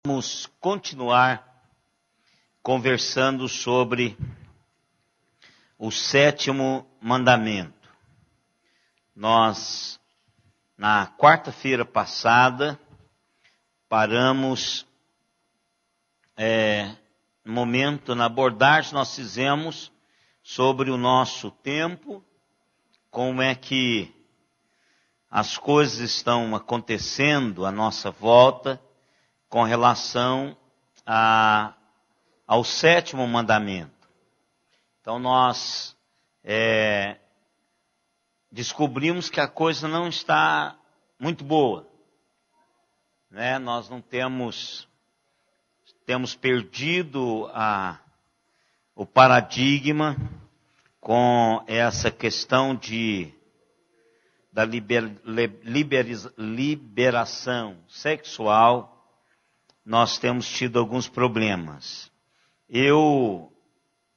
Vamos continuar conversando sobre o sétimo mandamento. Nós, na quarta-feira passada, paramos no momento, na abordagem nós fizemos sobre o nosso tempo, como é que as coisas estão acontecendo à nossa volta, com relação ao sétimo mandamento. Então nós descobrimos que a coisa não está muito boa, né? Nós não temos perdido o paradigma com essa questão da liberação sexual. Nós temos tido alguns problemas. Eu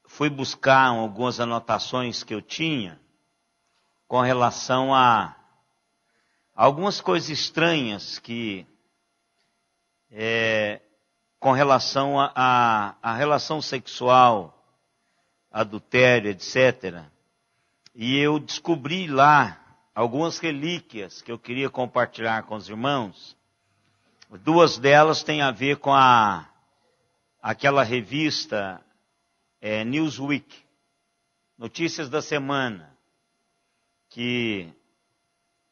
fui buscar algumas anotações que eu tinha com relação a algumas coisas estranhas que, com relação à relação sexual, adultério, etc. E eu descobri lá algumas relíquias que eu queria compartilhar com os irmãos. Duas delas têm a ver com aquela revista Newsweek, Notícias da Semana, que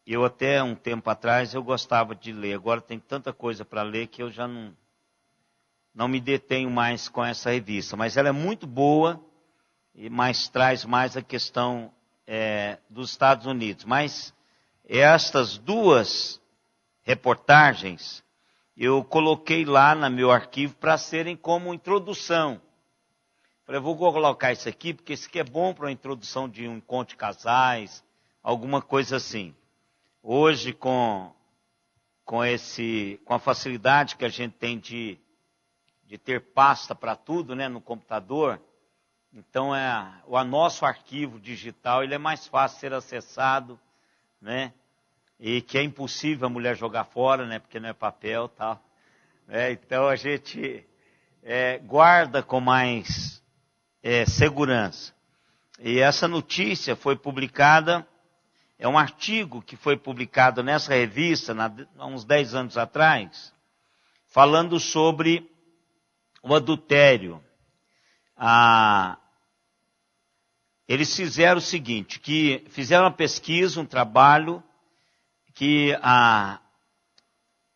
eu até um tempo atrás eu gostava de ler. Agora tem tanta coisa para ler que eu já não me detenho mais com essa revista. Mas ela é muito boa, mas traz mais a questão dos Estados Unidos. Mas estas duas reportagens eu coloquei lá no meu arquivo para serem como introdução. Falei, eu vou colocar isso aqui, porque isso aqui é bom para a introdução de um encontro de casais, alguma coisa assim. Hoje, com a facilidade que a gente tem de ter pasta para tudo, né, no computador, então o nosso arquivo digital ele é mais fácil de ser acessado, né? E que é impossível a mulher jogar fora, né? Porque não é papel e tal. Então a gente guarda com mais segurança. E essa notícia foi publicada, é um artigo que foi publicado nessa revista há uns 10 anos atrás, falando sobre o adultério. Eles fizeram o seguinte, que fizeram uma pesquisa, um trabalho, que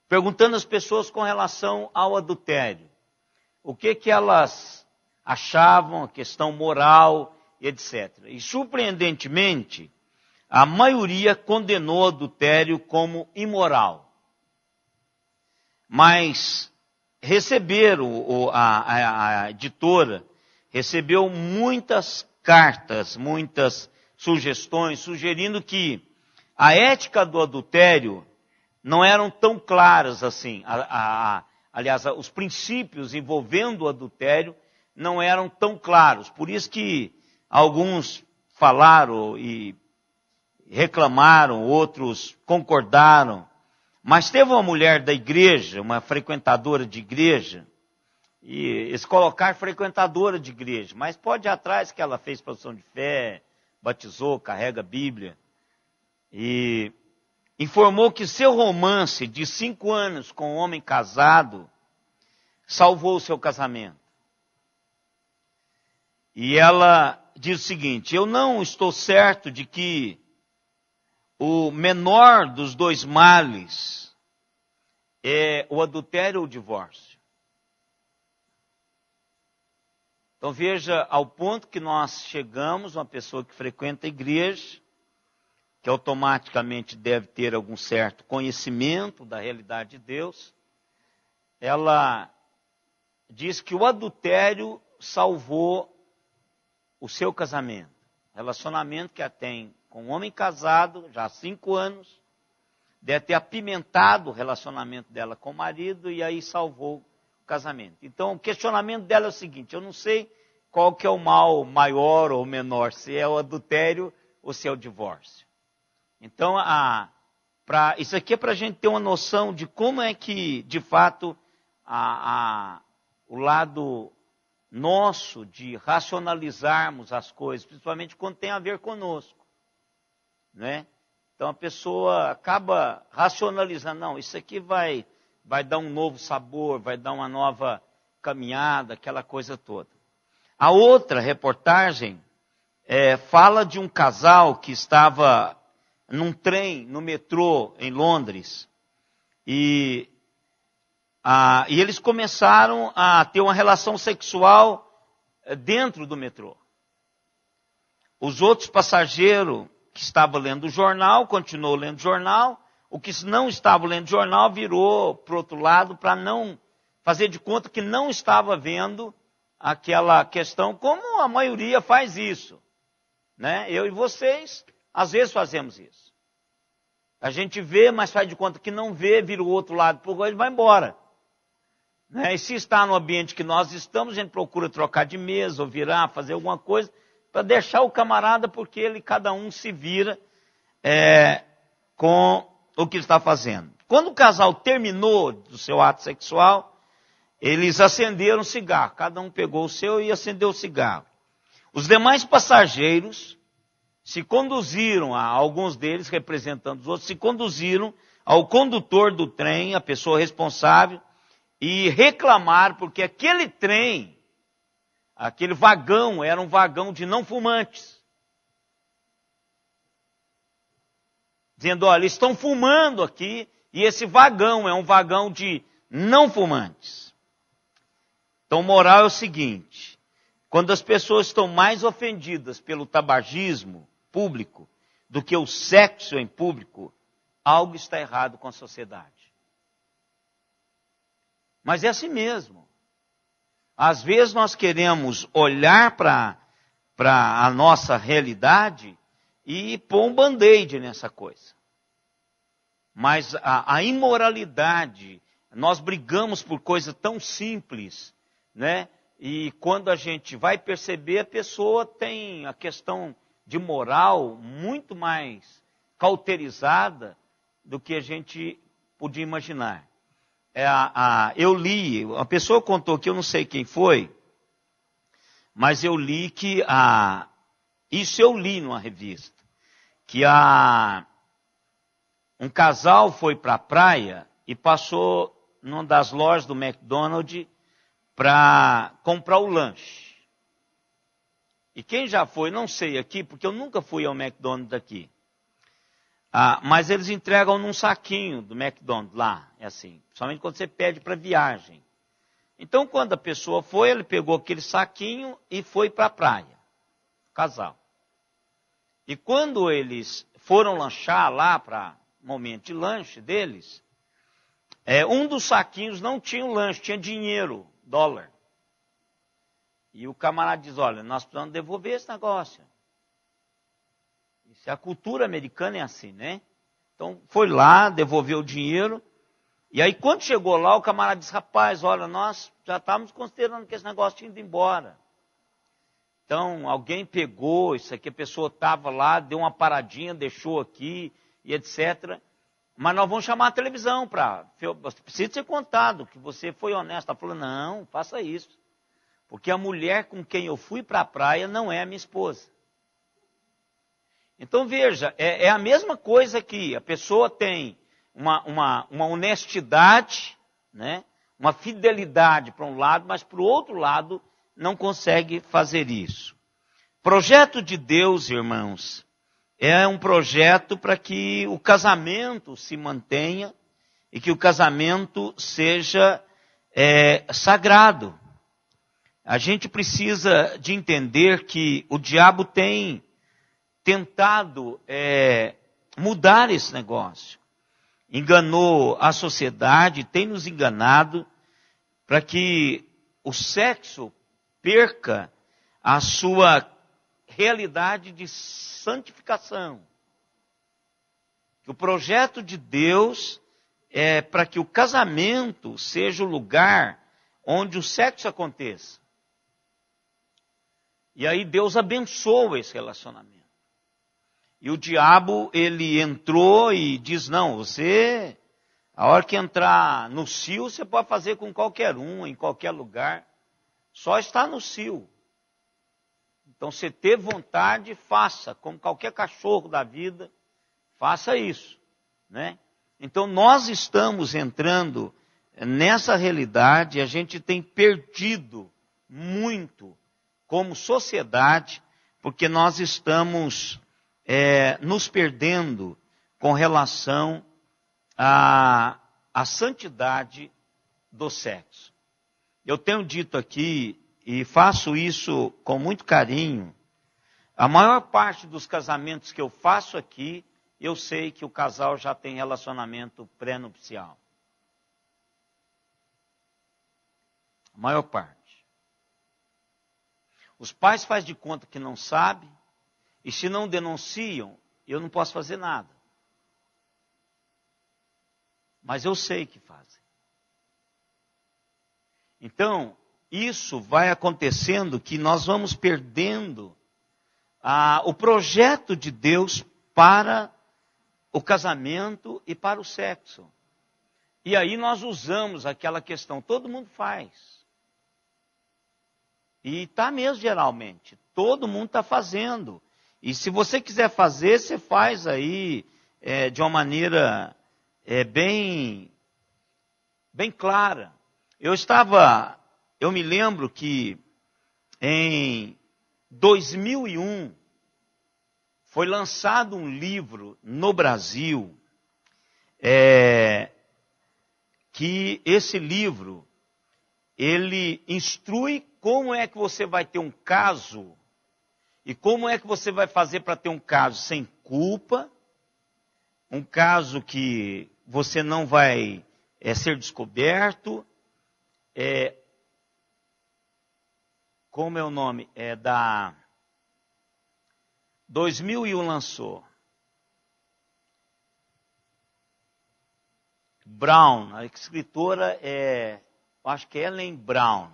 perguntando às pessoas com relação ao adultério, o que elas achavam, a questão moral, etc. E surpreendentemente, a maioria condenou o adultério como imoral. Mas receberam, a editora recebeu muitas cartas, muitas sugestões, sugerindo que a ética do adultério não eram tão claras assim. Aliás, os princípios envolvendo o adultério não eram tão claros. Por isso que alguns falaram e reclamaram, outros concordaram. Mas teve uma mulher da igreja, uma frequentadora de igreja, e eles colocaram frequentadora de igreja, mas pode ir atrás que ela fez profissão de fé, batizou, carrega a Bíblia. E informou que seu romance de 5 anos com um homem casado salvou o seu casamento. E ela diz o seguinte, eu não estou certo de que o menor dos dois males é o adultério ou o divórcio. Então veja ao ponto que nós chegamos, uma pessoa que frequenta a igreja, que automaticamente deve ter algum certo conhecimento da realidade de Deus, ela diz que o adultério salvou o seu casamento. Relacionamento que ela tem com um homem casado, já há 5 anos, deve ter apimentado o relacionamento dela com o marido e aí salvou o casamento. Então o questionamento dela é o seguinte, eu não sei qual que é o mal maior ou menor, se é o adultério ou se é o divórcio. Então, isso aqui é para a gente ter uma noção de como é que, de fato, o lado nosso de racionalizarmos as coisas, principalmente quando tem a ver conosco, né? Então a pessoa acaba racionalizando, não, isso aqui vai dar um novo sabor, vai dar uma nova caminhada, aquela coisa toda. A outra reportagem fala de um casal que estava num trem, no metrô, em Londres, e eles começaram a ter uma relação sexual dentro do metrô. Os outros passageiros que estavam lendo o jornal, continuou lendo o jornal. O que não estava lendo o jornal virou para o outro lado para não fazer de conta que não estava vendo aquela questão, como a maioria faz isso, né? Eu e vocês, às vezes fazemos isso. A gente vê, mas faz de conta que não vê, vira o outro lado para o outro e vai embora. Né? E se está no ambiente que nós estamos, a gente procura trocar de mesa, ou virar, fazer alguma coisa, para deixar o camarada, porque cada um se vira com o que ele está fazendo. Quando o casal terminou do seu ato sexual, eles acenderam o cigarro. Cada um pegou o seu e acendeu o cigarro. Os demais passageiros se conduziram, alguns deles representando os outros, se conduziram ao condutor do trem, a pessoa responsável, e reclamaram porque aquele trem, aquele vagão, era um vagão de não fumantes. Dizendo, olha, estão fumando aqui, e esse vagão é um vagão de não fumantes. Então, moral é o seguinte: quando as pessoas estão mais ofendidas pelo tabagismo público do que o sexo em público, algo está errado com a sociedade. Mas é assim mesmo. Às vezes nós queremos olhar para a nossa realidade e pôr um band-aid nessa coisa. Mas a imoralidade, nós brigamos por coisa tão simples, né? E quando a gente vai perceber, a pessoa tem a questão de moral muito mais cauterizada do que a gente podia imaginar. Eu li, a pessoa contou que eu não sei quem foi, mas eu li que isso eu li numa revista, que um casal foi para a praia e passou numa das lojas do McDonald's para comprar o lanche. E quem já foi, não sei aqui, porque eu nunca fui ao McDonald's daqui. Mas eles entregam num saquinho do McDonald's lá, é assim, somente quando você pede para viagem. Então, quando a pessoa foi, ele pegou aquele saquinho e foi para a praia, casal. E quando eles foram lanchar lá para o momento de lanche deles, um dos saquinhos não tinha o lanche, tinha dinheiro, dólar. E o camarada diz, olha, nós precisamos devolver esse negócio. A cultura americana é assim, né? Então, foi lá, devolveu o dinheiro. E aí, quando chegou lá, o camarada disse, rapaz, olha, nós já estávamos considerando que esse negócio tinha ido embora. Então, alguém pegou, isso aqui, a pessoa estava lá, deu uma paradinha, deixou aqui, e etc. Mas nós vamos chamar a televisão para... Precisa ser contado que você foi honesto. Ela falou, não, faça isso. Porque a mulher com quem eu fui para a praia não é a minha esposa. Então veja, é a mesma coisa aqui. A pessoa tem uma honestidade, né? Uma fidelidade para um lado, mas para o outro lado não consegue fazer isso. Projeto de Deus, irmãos, é um projeto para que o casamento se mantenha e que o casamento seja sagrado. A gente precisa de entender que o diabo tem tentado mudar esse negócio. Enganou a sociedade, tem nos enganado para que o sexo perca a sua realidade de santificação. O projeto de Deus é para que o casamento seja o lugar onde o sexo aconteça. E aí Deus abençoa esse relacionamento. E o diabo, ele entrou e diz, não, você A hora que entrar no cio, você pode fazer com qualquer um, em qualquer lugar. Só está no cio. Então, se ter vontade, faça. Como qualquer cachorro da vida, faça isso, né? Então, nós estamos entrando nessa realidade, a gente tem perdido muito como sociedade, porque nós estamos nos perdendo com relação à santidade do sexo. Eu tenho dito aqui, e faço isso com muito carinho, a maior parte dos casamentos que eu faço aqui, eu sei que o casal já tem relacionamento pré-nupcial. A maior parte. Os pais fazem de conta que não sabem, e se não denunciam, eu não posso fazer nada. Mas eu sei que fazem. Então, isso vai acontecendo que nós vamos perdendo o projeto de Deus para o casamento e para o sexo. E aí nós usamos aquela questão, todo mundo faz. E está mesmo geralmente, todo mundo está fazendo. E se você quiser fazer, você faz aí de uma maneira bem clara. Eu me lembro que em 2001 foi lançado um livro no Brasil, que esse livro, ele instrui como é que você vai ter um caso e como é que você vai fazer para ter um caso sem culpa, um caso que você não vai ser descoberto, como é o nome? 2001 lançou. Brown, a escritora acho que é Ellen Brown.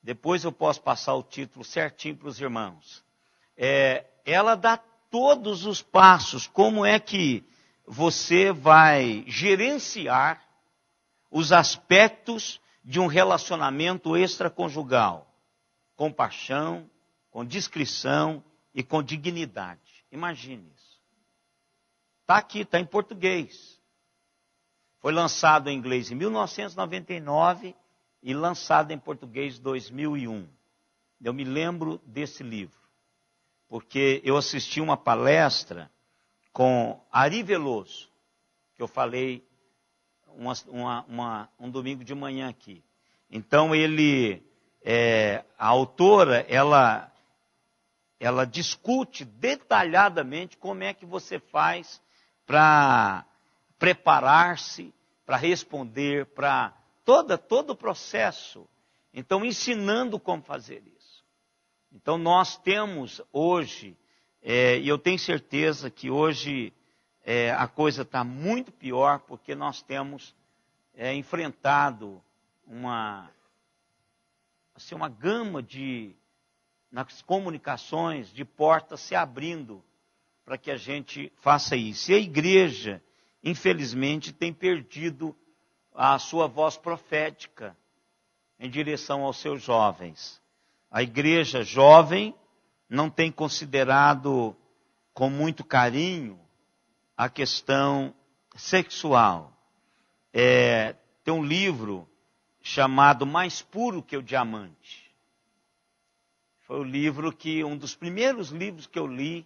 Depois eu posso passar o título certinho para os irmãos. Ela dá todos os passos, como é que você vai gerenciar os aspectos de um relacionamento extraconjugal, com paixão, com discrição e com dignidade. Imagine isso. Está aqui, está em português. Foi lançado em inglês em 1999 e lançado em português em 2001. Eu me lembro desse livro, porque eu assisti uma palestra com Ari Veloso, que eu falei um domingo de manhã aqui. Então a autora, ela discute detalhadamente como é que você faz para preparar-se, para responder, para todo o processo. Então, ensinando como fazer isso. Então, nós temos hoje, e eu tenho certeza que hoje a coisa está muito pior, porque nós temos enfrentado uma gama nas comunicações, de portas se abrindo para que a gente faça isso. E a igreja, infelizmente, tem perdido a sua voz profética em direção aos seus jovens. A igreja jovem não tem considerado com muito carinho a questão sexual. Tem um livro chamado Mais Puro que o Diamante. Foi o livro um dos primeiros livros que eu li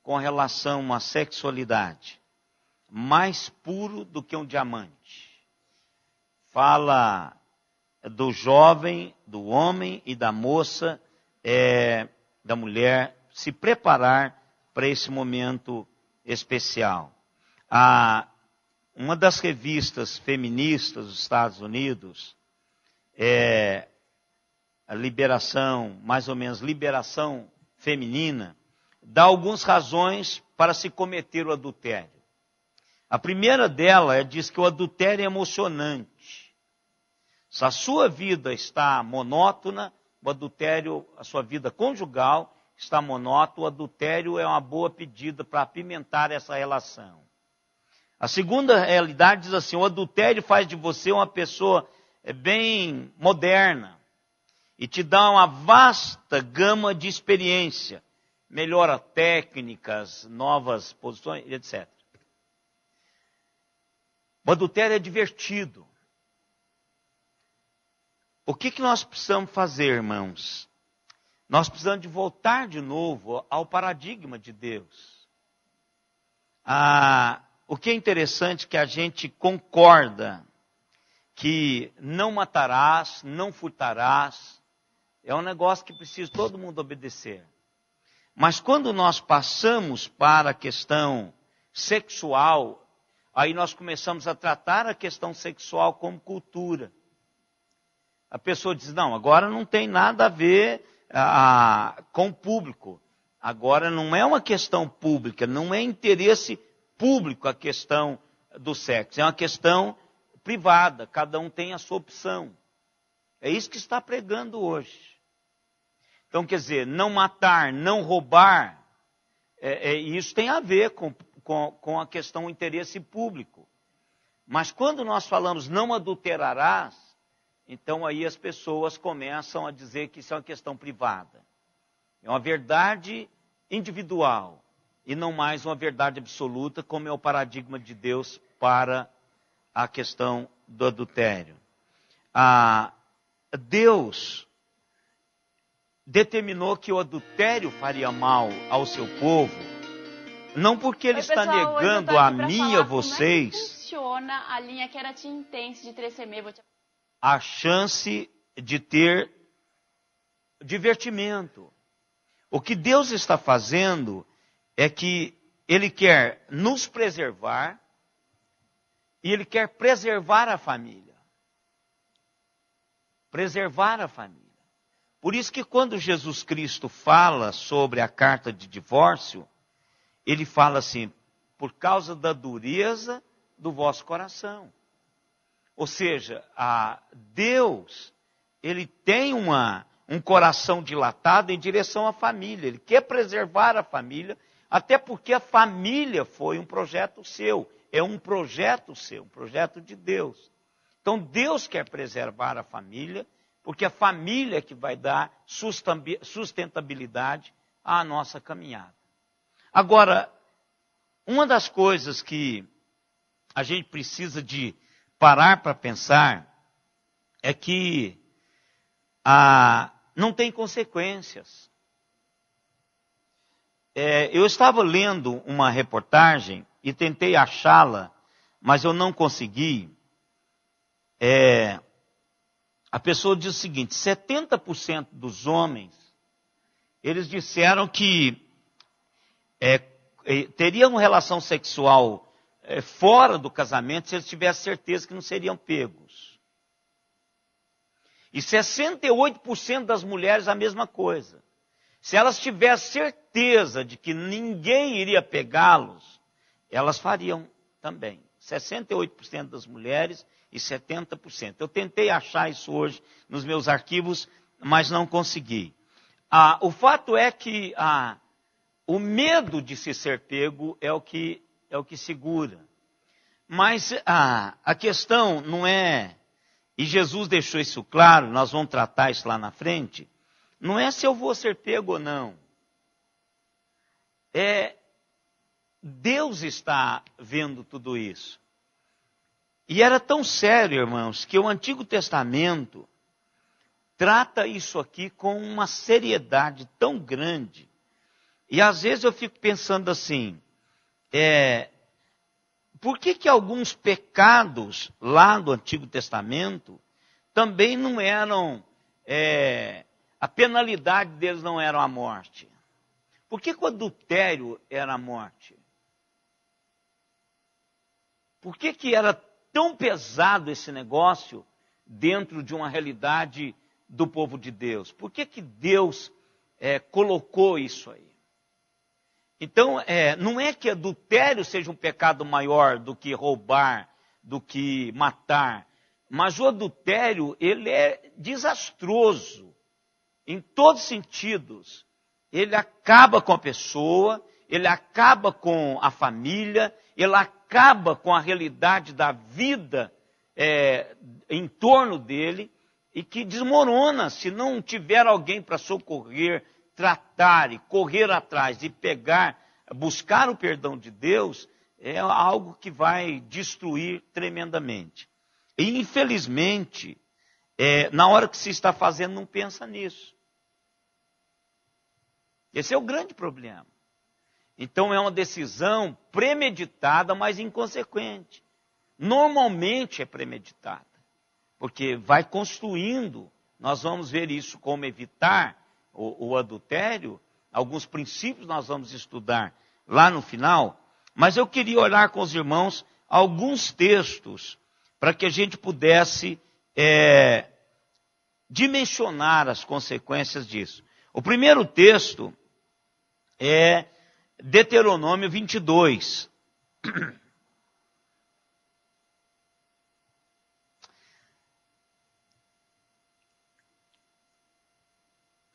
com relação à sexualidade. Mais puro do que um diamante. Fala do jovem, do homem e da moça, da mulher, se preparar para esse momento especial. Uma das revistas feministas dos Estados Unidos, a Liberação, mais ou menos, Liberação Feminina, dá algumas razões para se cometer o adultério. A primeira dela diz que o adultério é emocionante. Se a sua vida está monótona, o adultério, a sua vida conjugal está monótona, o adultério é uma boa pedida para apimentar essa relação. A segunda realidade diz assim: o adultério faz de você uma pessoa bem moderna e te dá uma vasta gama de experiência, melhora técnicas, novas posições, etc. O adultério é divertido. O que nós precisamos fazer, irmãos? Nós precisamos de voltar de novo ao paradigma de Deus. O que é interessante é que a gente concorda que não matarás, não furtarás, é um negócio que precisa todo mundo obedecer. Mas quando nós passamos para a questão sexual, aí nós começamos a tratar a questão sexual como cultura. A pessoa diz: não, agora não tem nada a ver com o público. Agora não é uma questão pública, não é interesse público a questão do sexo. É uma questão privada, cada um tem a sua opção. É isso que está pregando hoje. Então, quer dizer, não matar, não roubar, isso tem a ver com a questão do interesse público. Mas quando nós falamos não adulterarás, então aí as pessoas começam a dizer que isso é uma questão privada. É uma verdade individual e não mais uma verdade absoluta, como é o paradigma de Deus para a questão do adultério. Deus determinou que o adultério faria mal ao seu povo, não porque ele está negando a mim e a vocês funciona a linha que era te intense de 3CM. A chance de ter divertimento. O que Deus está fazendo é que Ele quer nos preservar e Ele quer preservar a família. Preservar a família. Por isso que quando Jesus Cristo fala sobre a carta de divórcio, Ele fala assim: por causa da dureza do vosso coração. Ou seja, Deus, Ele tem um coração dilatado em direção à família. Ele quer preservar a família, até porque a família foi um projeto seu. É um projeto seu, um projeto de Deus. Então Deus quer preservar a família, porque a família é que vai dar sustentabilidade à nossa caminhada. Agora, uma das coisas que a gente precisa de parar para pensar é que não tem consequências. Eu estava lendo uma reportagem e tentei achá-la, mas eu não consegui. A pessoa diz o seguinte: 70% dos homens, eles disseram que teriam uma relação sexual fora do casamento se eles tivessem certeza que não seriam pegos. E 68% das mulheres a mesma coisa. Se elas tivessem certeza de que ninguém iria pegá-los, elas fariam também. 68% das mulheres e 70%. Eu tentei achar isso hoje nos meus arquivos, mas não consegui. O fato é que o medo de se ser pego é o que segura. Mas a questão não é, e Jesus deixou isso claro, nós vamos tratar isso lá na frente, não é se eu vou ser pego ou não. Deus está vendo tudo isso. E era tão sério, irmãos, que o Antigo Testamento trata isso aqui com uma seriedade tão grande. E às vezes eu fico pensando assim, por que alguns pecados lá do Antigo Testamento também não eram, a penalidade deles não era a morte? Por que o adultério era a morte? Por que era tão pesado esse negócio dentro de uma realidade do povo de Deus? Por que Deus colocou isso aí? Então, não é que adultério seja um pecado maior do que roubar, do que matar, mas o adultério, ele é desastroso em todos os sentidos. Ele acaba com a pessoa, ele acaba com a família, ele acaba com a realidade da vida em torno dele, e que desmorona se não tiver alguém para socorrer, tratar e correr atrás e buscar o perdão de Deus, é algo que vai destruir tremendamente. E infelizmente, na hora que se está fazendo, não pensa nisso. Esse é o grande problema. Então é uma decisão premeditada, mas inconsequente. Normalmente é premeditada, porque vai construindo. Nós vamos ver isso, como evitar o adultério. Alguns princípios nós vamos estudar lá no final. Mas eu queria olhar com os irmãos alguns textos para que a gente pudesse dimensionar as consequências disso. O primeiro texto é Deuteronômio 22.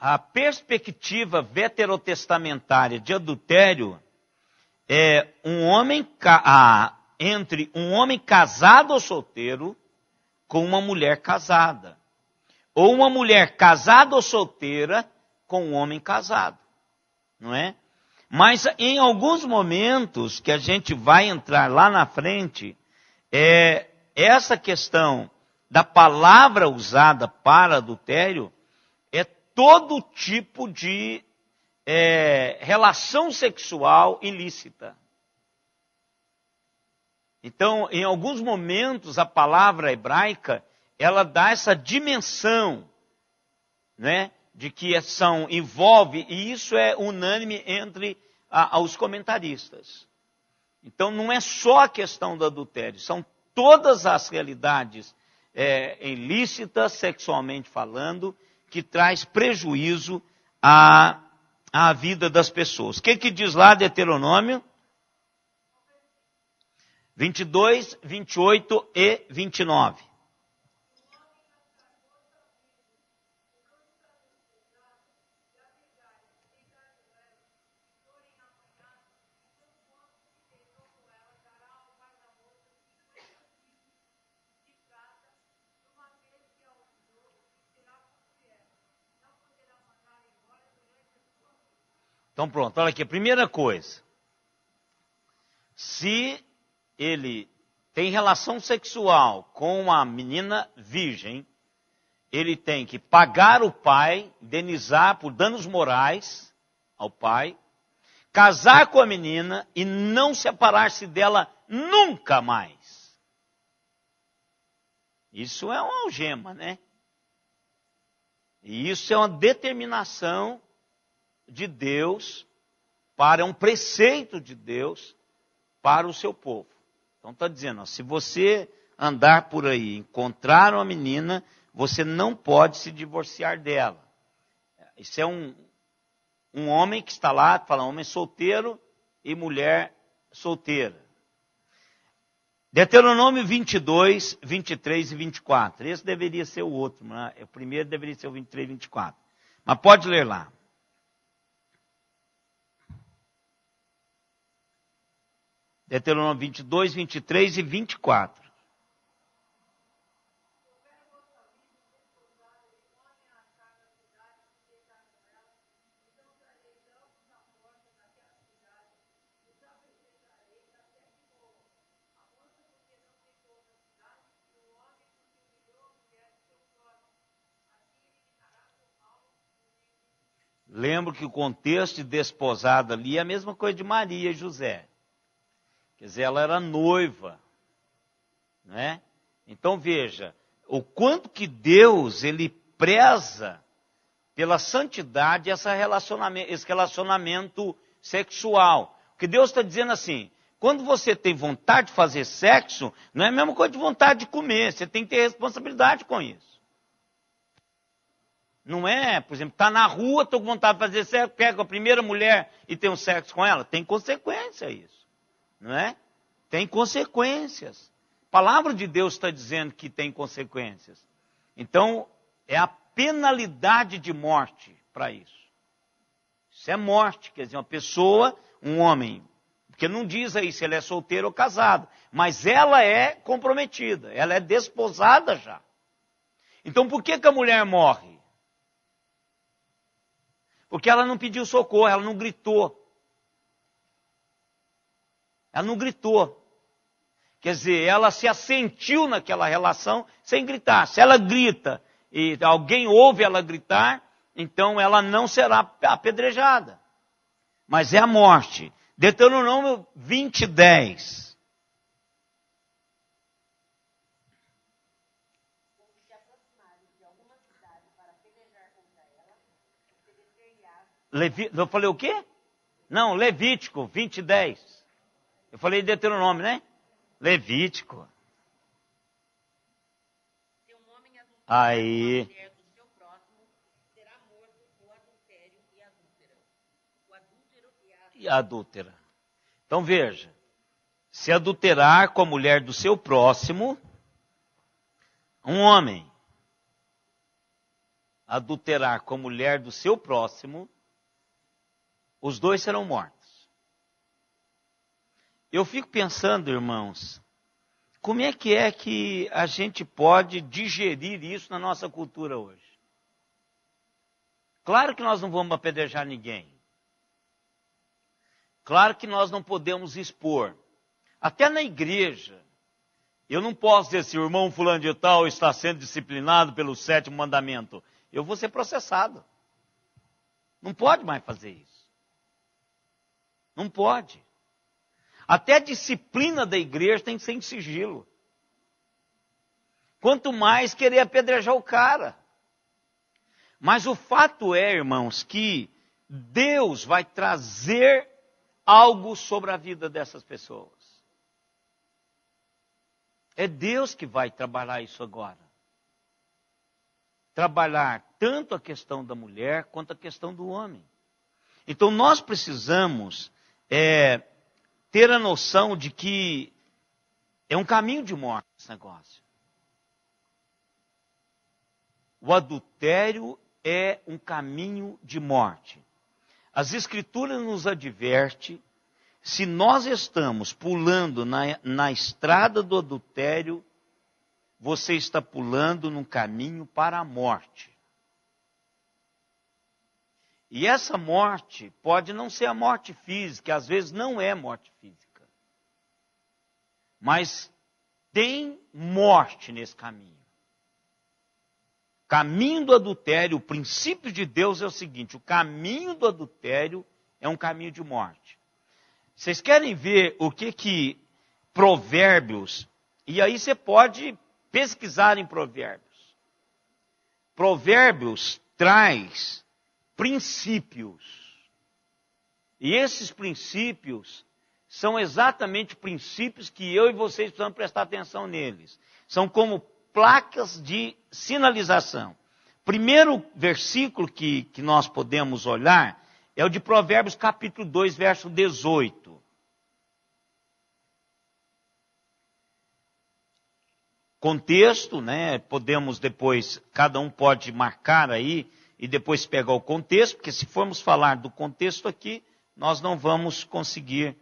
A perspectiva veterotestamentária de adultério é entre um homem casado ou solteiro com uma mulher casada. Ou uma mulher casada ou solteira com um homem casado. Não é? Mas em alguns momentos que a gente vai entrar lá na frente, essa questão da palavra usada para adultério é todo tipo de relação sexual ilícita. Então, em alguns momentos, a palavra hebraica, ela dá essa dimensão, né, de que envolve, e isso é unânime entre os comentaristas. Então, não é só a questão do adultério, são todas as realidades ilícitas, sexualmente falando, que traz prejuízo à vida das pessoas. O que diz lá Deuteronômio? 22, 28 e 29. Então pronto, olha aqui, a primeira coisa. Se ele tem relação sexual com uma menina virgem, ele tem que pagar o pai, indenizar por danos morais ao pai, casar com a menina e não separar-se dela nunca mais. Isso é uma algema, né? E isso é uma determinação de Deus, para um preceito de Deus para o seu povo. Então está dizendo, se você andar por aí, encontrar uma menina, você não pode se divorciar dela. Isso é um homem que está lá, fala homem solteiro e mulher solteira. Deuteronômio 22, 23 e 24. Esse deveria ser o outro, né? O primeiro deveria ser o 23 e 24. Mas pode ler lá. Deuteronômio 22, 23 e 24. Lembro que o contexto de desposada ali é a mesma coisa de Maria e José. Quer dizer, ela era noiva, né? Então veja, o quanto que Deus, ele preza pela santidade esse relacionamento sexual. Porque Deus está dizendo assim, quando você tem vontade de fazer sexo, não é a mesma coisa de vontade de comer, você tem que ter responsabilidade com isso. Não é, por exemplo, está na rua, estou com vontade de fazer sexo, pego a primeira mulher e tenho sexo com ela. Tem consequência isso. Não é? Tem consequências. A palavra de Deus está dizendo que tem consequências. Então, é a penalidade de morte para isso. Isso é morte, quer dizer, uma pessoa, um homem, porque não diz aí se ele é solteiro ou casado, mas ela é comprometida, ela é desposada já. Então por que a mulher morre? Porque ela não pediu socorro, ela não gritou. Ela não gritou. Quer dizer, ela se assentiu naquela relação sem gritar. Se ela grita e alguém ouve ela gritar, então ela não será apedrejada. Mas é a morte. Deuteronômio 20:10. Eu falei o quê? Não, Levítico 20:10. Eu falei Deuteronômio, né? Levítico. Aí. E adúltera. Então veja, se adulterar com a mulher do seu próximo, um homem adulterar com a mulher do seu próximo, os dois serão mortos. Eu fico pensando, irmãos, como é que a gente pode digerir isso na nossa cultura hoje? Claro que nós não vamos apedrejar ninguém. Claro que nós não podemos expor. Até na igreja, eu não posso dizer assim, o irmão fulano de tal está sendo disciplinado pelo 7º mandamento. Eu vou ser processado. Não pode mais fazer isso. Não pode. Até a disciplina da igreja tem que ser em sigilo. Quanto mais querer apedrejar o cara. Mas o fato é, irmãos, que Deus vai trazer algo sobre a vida dessas pessoas. É Deus que vai trabalhar isso agora. Trabalhar tanto a questão da mulher quanto a questão do homem. Então nós precisamos ter a noção de que é um caminho de morte esse negócio. O adultério é um caminho de morte. As Escrituras nos advertem, se nós estamos pulando na estrada do adultério, você está pulando num caminho para a morte. E essa morte pode não ser a morte física, às vezes não é morte física. Mas tem morte nesse caminho. Caminho do adultério, o princípio de Deus é o seguinte, o caminho do adultério é um caminho de morte. Vocês querem ver o que Provérbios, e aí você pode pesquisar em Provérbios. Provérbios traz princípios. E esses princípios são exatamente princípios que eu e vocês precisamos prestar atenção neles. São como placas de sinalização. Primeiro versículo que nós podemos olhar é o de Provérbios capítulo 2, verso 18. Contexto, né? Podemos depois, cada um pode marcar aí e depois pegar o contexto, porque se formos falar do contexto aqui, nós não vamos conseguir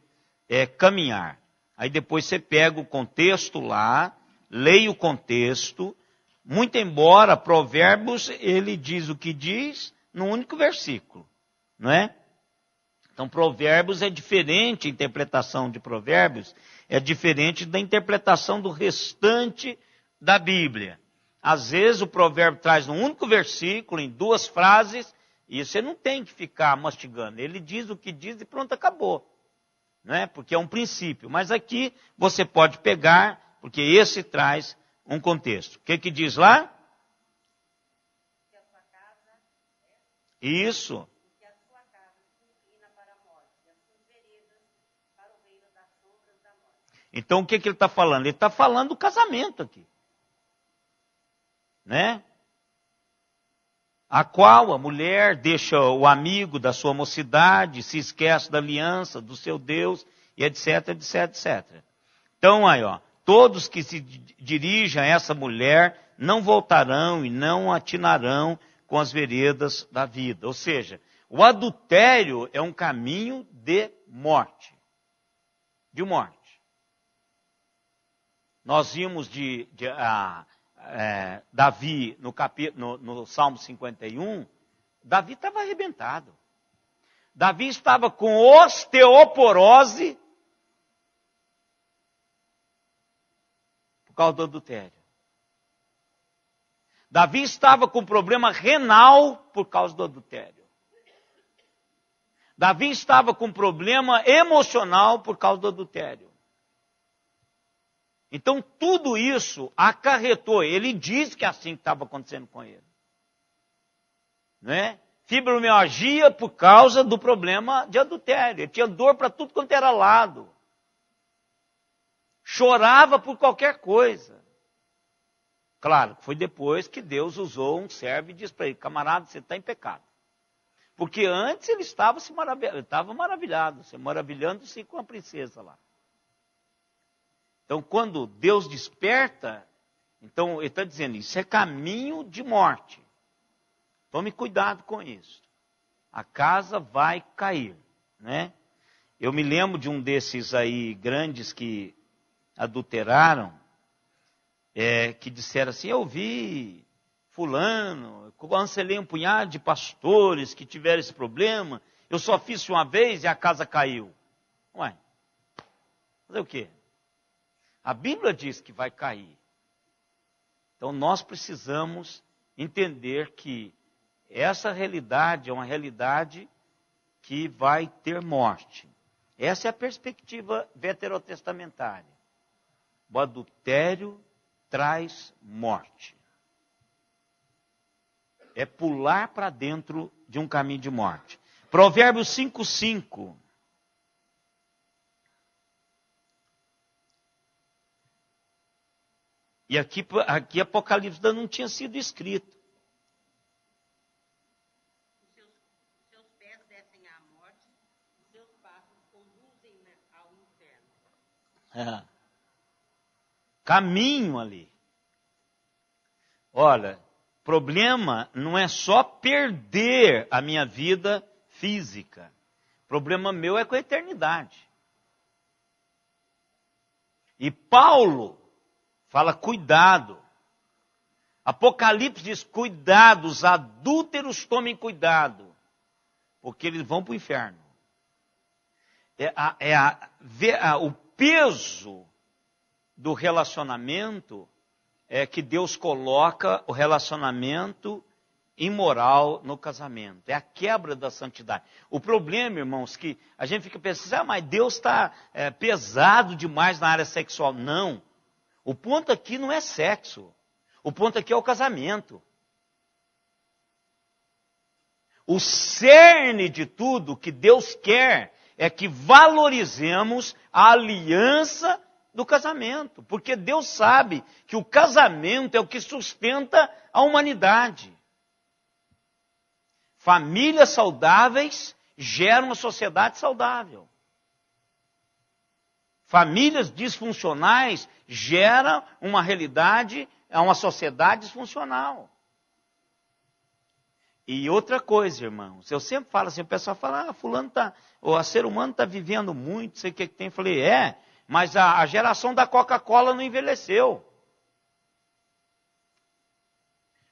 caminhar. Aí depois você pega o contexto lá, leia o contexto, muito embora Provérbios, ele diz o que diz num único versículo, não é? Então Provérbios é diferente, a interpretação de Provérbios é diferente da interpretação do restante da Bíblia. Às vezes o provérbio traz num único versículo, em 2 frases, e você não tem que ficar mastigando. Ele diz o que diz e pronto, acabou. Não é? Porque é um princípio. Mas aqui você pode pegar, porque esse traz um contexto. O que diz lá? Isso. Então o que ele está falando? Ele está falando do casamento aqui. Né? A qual a mulher deixa o amigo da sua mocidade, se esquece da aliança, do seu Deus, e etc, etc, etc. Então aí, ó, todos que se dirigem a essa mulher não voltarão e não atinarão com as veredas da vida. Ou seja, o adultério é um caminho de morte. De morte. Nós vimos Davi no Salmo 51, Davi estava arrebentado. Davi estava com osteoporose por causa do adultério. Davi estava com problema renal por causa do adultério. Davi estava com problema emocional por causa do adultério. Então, tudo isso acarretou. Ele diz que é assim que estava acontecendo com ele. Não é? Fibromialgia por causa do problema de adultério. Ele tinha dor para tudo quanto era lado. Chorava por qualquer coisa. Claro, foi depois que Deus usou um servo e disse para ele, camarada, você está em pecado. Porque antes ele estava maravilhado, se maravilhando-se com a princesa lá. Então, quando Deus desperta, então ele está dizendo, isso é caminho de morte. Tome cuidado com isso. A casa vai cair, né? Eu me lembro de um desses aí grandes que adulteraram, que disseram assim, eu vi fulano, cancelei um punhado de pastores que tiveram esse problema, eu só fiz uma vez e a casa caiu. Ué, fazer o quê? A Bíblia diz que vai cair. Então nós precisamos entender que essa realidade é uma realidade que vai ter morte. Essa é a perspectiva veterotestamentária. O adultério traz morte. É pular para dentro de um caminho de morte. Provérbios 5:5. E aqui Apocalipse ainda não tinha sido escrito. Os seus pés descem à morte, os seus passos conduzem ao inferno. Caminho ali. Olha, problema não é só perder a minha vida física. Problema meu é com a eternidade. E Paulo fala, cuidado. Apocalipse diz, cuidado, os adúlteros tomem cuidado, porque eles vão para o inferno. O peso do relacionamento é que Deus coloca o relacionamento imoral no casamento. É a quebra da santidade. O problema, irmãos, que a gente fica pensando, mas Deus está pesado demais na área sexual. Não. O ponto aqui não é sexo. O ponto aqui é o casamento. O cerne de tudo que Deus quer é que valorizemos a aliança do casamento. Porque Deus sabe que o casamento é o que sustenta a humanidade. Famílias saudáveis geram uma sociedade saudável. Famílias disfuncionais geram uma realidade, uma sociedade disfuncional. E outra coisa, irmãos, eu sempre falo assim, o pessoal fala, o ser humano está vivendo muito, sei o que tem. Eu falei, mas a geração da Coca-Cola não envelheceu.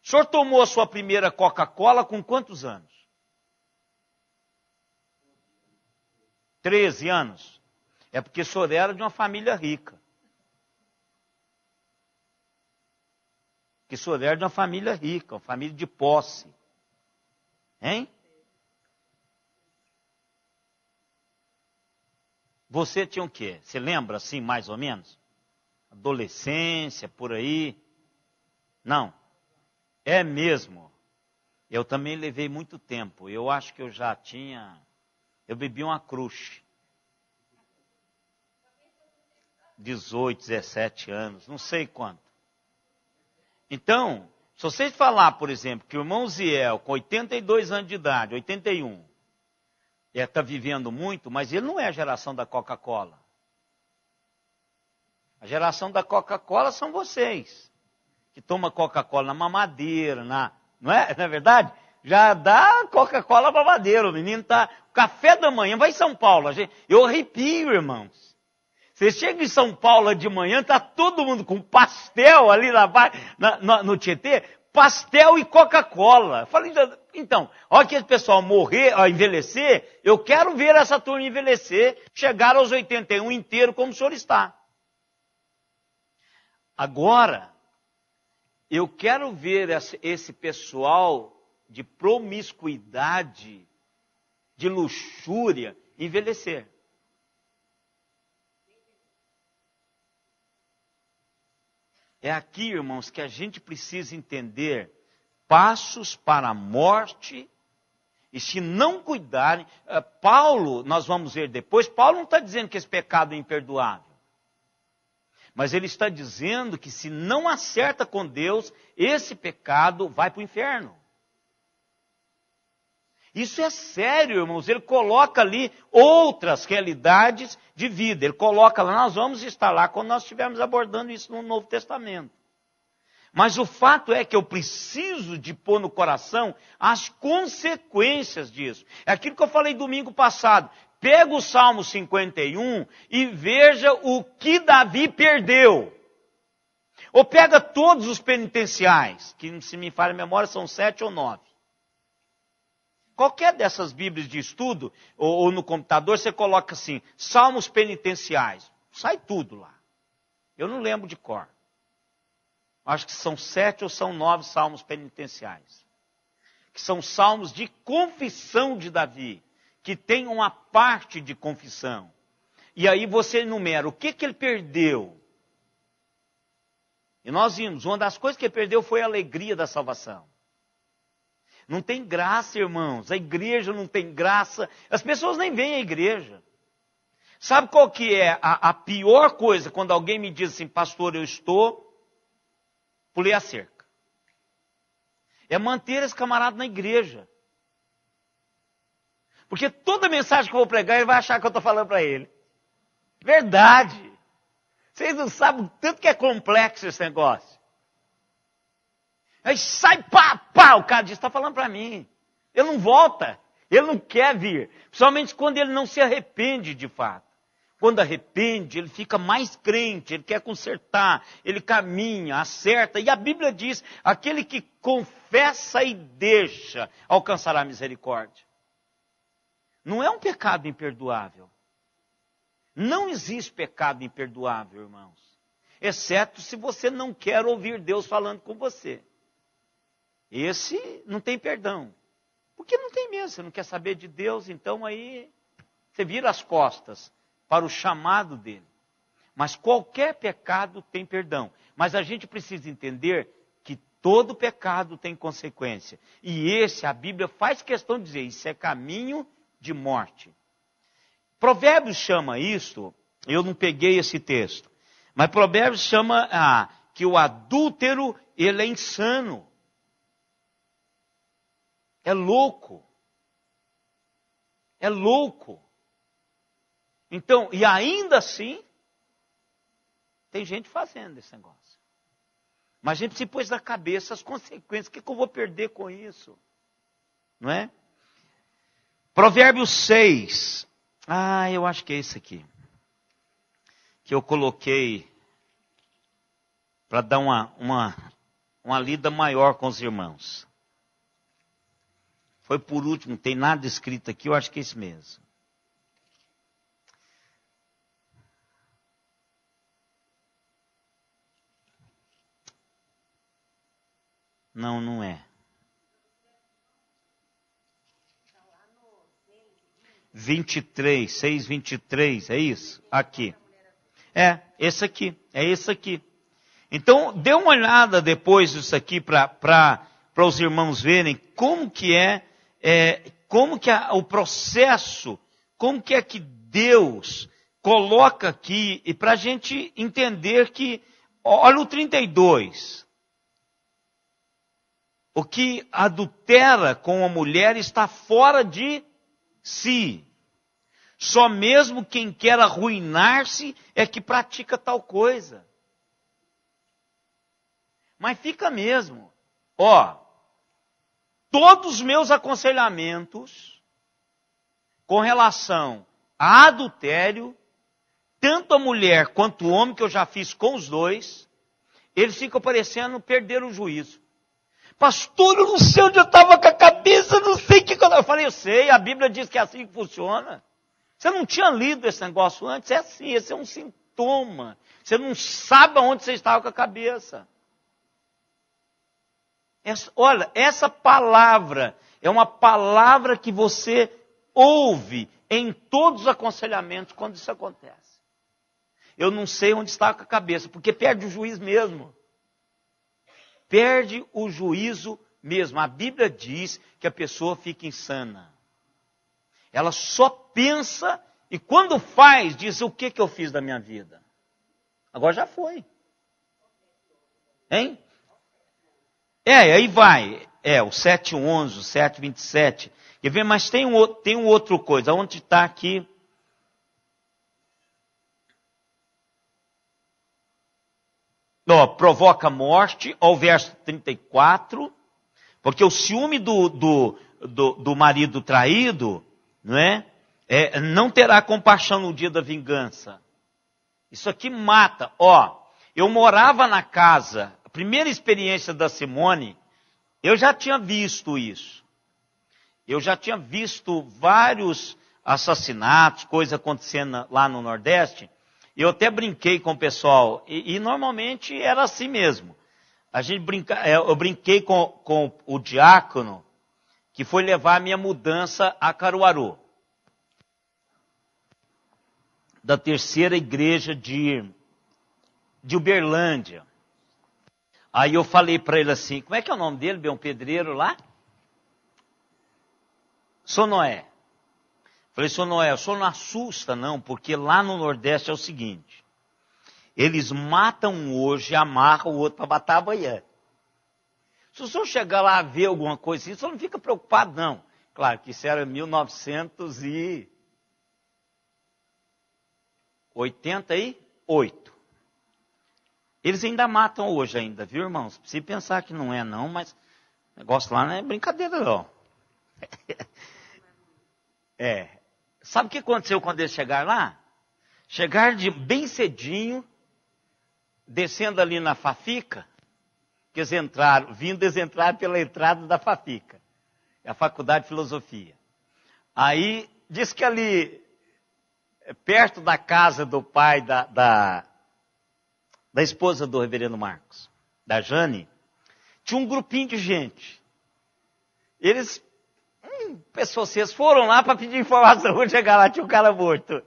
O senhor tomou a sua primeira Coca-Cola com quantos anos? 13 anos. É porque o senhor era de uma família rica. Porque o senhor era de uma família rica, uma família de posse. Hein? Você tinha o quê? Você lembra assim, mais ou menos? Adolescência, por aí? Não. É mesmo. Eu também levei muito tempo. Eu acho que eu já tinha... Eu bebi uma crush. 18, 17 anos, não sei quanto. Então, se vocês falar, por exemplo, que o irmão Ziel, com 82 anos de idade, 81, está vivendo muito, mas ele não é a geração da Coca-Cola. A geração da Coca-Cola são vocês, que tomam Coca-Cola na mamadeira, não é verdade? Já dá Coca-Cola babadeiro. O menino tá... Café da manhã, vai em São Paulo. Eu arrepio, irmãos. Você chega em São Paulo de manhã, tá todo mundo com pastel ali no Tietê. Pastel e Coca-Cola. Eu falei, então, olha que esse pessoal morrer, envelhecer, eu quero ver essa turma envelhecer, chegar aos 81 inteiro como o senhor está. Agora, eu quero ver esse pessoal de promiscuidade, de luxúria, envelhecer. É aqui, irmãos, que a gente precisa entender passos para a morte, e se não cuidarem, Paulo, nós vamos ver depois, Paulo não está dizendo que esse pecado é imperdoável, mas ele está dizendo que se não acerta com Deus, esse pecado vai para o inferno. Isso é sério, irmãos. Ele coloca ali outras realidades de vida. Ele coloca lá, nós vamos estar lá quando nós estivermos abordando isso no Novo Testamento. Mas o fato é que eu preciso de pôr no coração as consequências disso. É aquilo que eu falei domingo passado. Pega o Salmo 51 e veja o que Davi perdeu. Ou pega todos os penitenciais, que se me falha a memória são 7 ou 9. Qualquer dessas Bíblias de estudo, ou no computador, você coloca assim, salmos penitenciais. Sai tudo lá. Eu não lembro de cor. Acho que são 7 ou são 9 salmos penitenciais. Que são salmos de confissão de Davi, que tem uma parte de confissão. E aí você enumera o que ele perdeu. E nós vimos, uma das coisas que ele perdeu foi a alegria da salvação. Não tem graça, irmãos. A igreja não tem graça. As pessoas nem vêm à igreja. Sabe qual que é a pior coisa quando alguém me diz assim, pastor, pulei a cerca? É manter esse camarada na igreja. Porque toda mensagem que eu vou pregar, ele vai achar que eu estou falando para ele. Verdade. Vocês não sabem o tanto que é complexo esse negócio. Aí sai, pá, o cara diz, está falando para mim. Ele não volta, ele não quer vir. Principalmente quando ele não se arrepende de fato. Quando arrepende, ele fica mais crente, ele quer consertar, ele caminha, acerta. E a Bíblia diz, aquele que confessa e deixa, alcançará misericórdia. Não é um pecado imperdoável. Não existe pecado imperdoável, irmãos. Exceto se você não quer ouvir Deus falando com você. Esse não tem perdão. Porque não tem mesmo, você não quer saber de Deus, então aí você vira as costas para o chamado dele. Mas qualquer pecado tem perdão. Mas a gente precisa entender que todo pecado tem consequência. E esse, a Bíblia faz questão de dizer, isso é caminho de morte. Provérbios chama isso, eu não peguei esse texto, mas Provérbios chama que o adúltero, ele é insano. É louco. É louco. Então, e ainda assim, tem gente fazendo esse negócio. Mas a gente se pôs na cabeça as consequências. O que eu vou perder com isso? Não é? Provérbios 6. Eu acho que é esse aqui. Que eu coloquei para dar uma lida maior com os irmãos. Foi por último, não tem nada escrito aqui, eu acho que é esse mesmo. Não, não é. 23, 6:23, é isso? Aqui. É esse aqui. Então, dê uma olhada depois disso aqui para os irmãos verem como que o processo, como que é que Deus coloca aqui, e para a gente entender que, olha o 32. O que adultera com a mulher está fora de si. Só mesmo quem quer arruinar-se é que pratica tal coisa. Mas fica mesmo. todos os meus aconselhamentos com relação a adultério, tanto a mulher quanto o homem, que eu já fiz com os dois, eles ficam parecendo perder o juízo. Pastor, eu não sei onde eu estava com a cabeça, não sei o que eu falei, eu sei, a Bíblia diz que é assim que funciona. Você não tinha lido esse negócio antes? É assim, esse é um sintoma. Você não sabe aonde você estava com a cabeça. Olha, essa palavra é uma palavra que você ouve em todos os aconselhamentos quando isso acontece. Eu não sei onde está com a cabeça, porque perde o juízo mesmo. Perde o juízo mesmo. A Bíblia diz que a pessoa fica insana. Ela só pensa e quando faz, diz: o que eu fiz da minha vida? Agora já foi. Hein? Aí vai. O 7:11, o 7:27. Quer ver? Mas tem um outro coisa. Onde está aqui? Provoca morte, ao verso 34. Porque o ciúme do marido traído, não é? Não terá compaixão no dia da vingança. Isso aqui mata. Eu morava na casa, a primeira experiência da Simone, eu já tinha visto isso. Eu já tinha visto vários assassinatos, coisas acontecendo lá no Nordeste. Eu até brinquei com o pessoal, e normalmente era assim mesmo. Eu brinquei com o diácono, que foi levar a minha mudança a Caruaru, da terceira igreja de Uberlândia. Aí eu falei para ele assim, como é que é o nome dele, bem, um pedreiro lá? Sonoé. Falei, Sonoé, o senhor não assusta não, porque lá no Nordeste é o seguinte, eles matam um hoje e amarram o outro para matar amanhã. Se o senhor chegar lá a ver alguma coisa assim, o senhor não fica preocupado não. Claro que isso era 1988. Eles ainda matam hoje ainda, viu, irmãos? Se pensar que não é não, mas o negócio lá não é brincadeira não. Sabe o que aconteceu quando eles chegaram lá? Chegaram bem cedinho, descendo ali na Fafica, que eles entraram pela entrada da Fafica, a Faculdade de Filosofia. Aí, diz que ali, perto da casa do pai da esposa do reverendo Marcos, da Jane, tinha um grupinho de gente. Eles, vocês foram lá para pedir informação, quando chegar lá tinha um cara morto.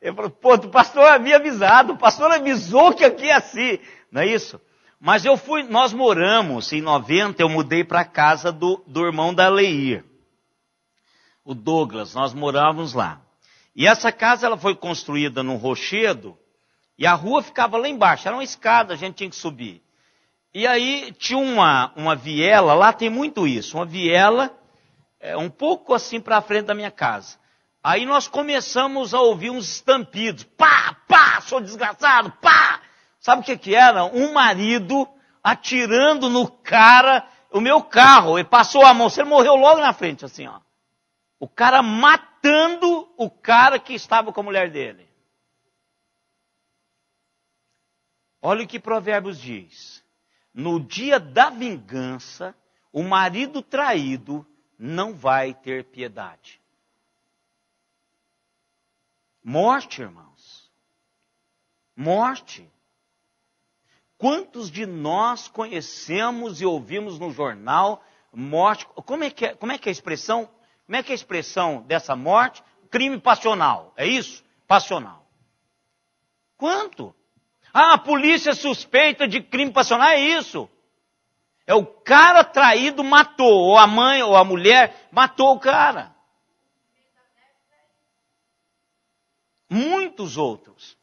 Eu falei, o pastor havia avisado, o pastor avisou que aqui é assim, não é isso? Mas nós moramos, em 90, eu mudei para a casa do irmão da Leir, o Douglas, nós morávamos lá. E essa casa ela foi construída num rochedo, e a rua ficava lá embaixo, era uma escada, a gente tinha que subir. E aí tinha uma viela, lá tem muito isso, uma viela um pouco assim para frente da minha casa. Aí nós começamos a ouvir uns estampidos, pá, pá, sou desgraçado, pá. Sabe o que era? Um marido atirando no cara, o meu carro, ele passou a mão, ele morreu logo na frente, assim, ó. O cara matando o cara que estava com a mulher dele. Olha o que Provérbios diz. No dia da vingança, o marido traído não vai ter piedade. Morte, irmãos. Morte. Quantos de nós conhecemos e ouvimos no jornal morte? Como é que é a expressão? Como é que é a expressão dessa morte? Crime passional. É isso? Passional. Quanto? A polícia suspeita de crime passional, é isso. É o cara traído matou, ou a mãe ou a mulher matou o cara. Muitos outros.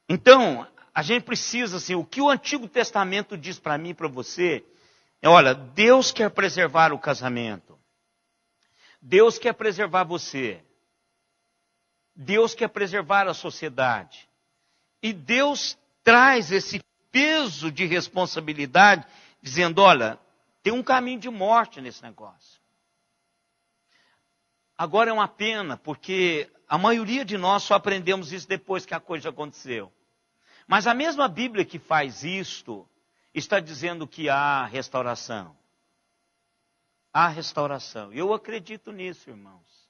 Então, a gente precisa, assim, o que o Antigo Testamento diz para mim e para você, olha, Deus quer preservar o casamento. Deus quer preservar você. Deus quer preservar a sociedade. E Deus traz esse peso de responsabilidade, dizendo, olha, tem um caminho de morte nesse negócio. Agora é uma pena, porque a maioria de nós só aprendemos isso depois que a coisa aconteceu. Mas a mesma Bíblia que faz isto, está dizendo que há restauração. Há restauração. Eu acredito nisso, irmãos.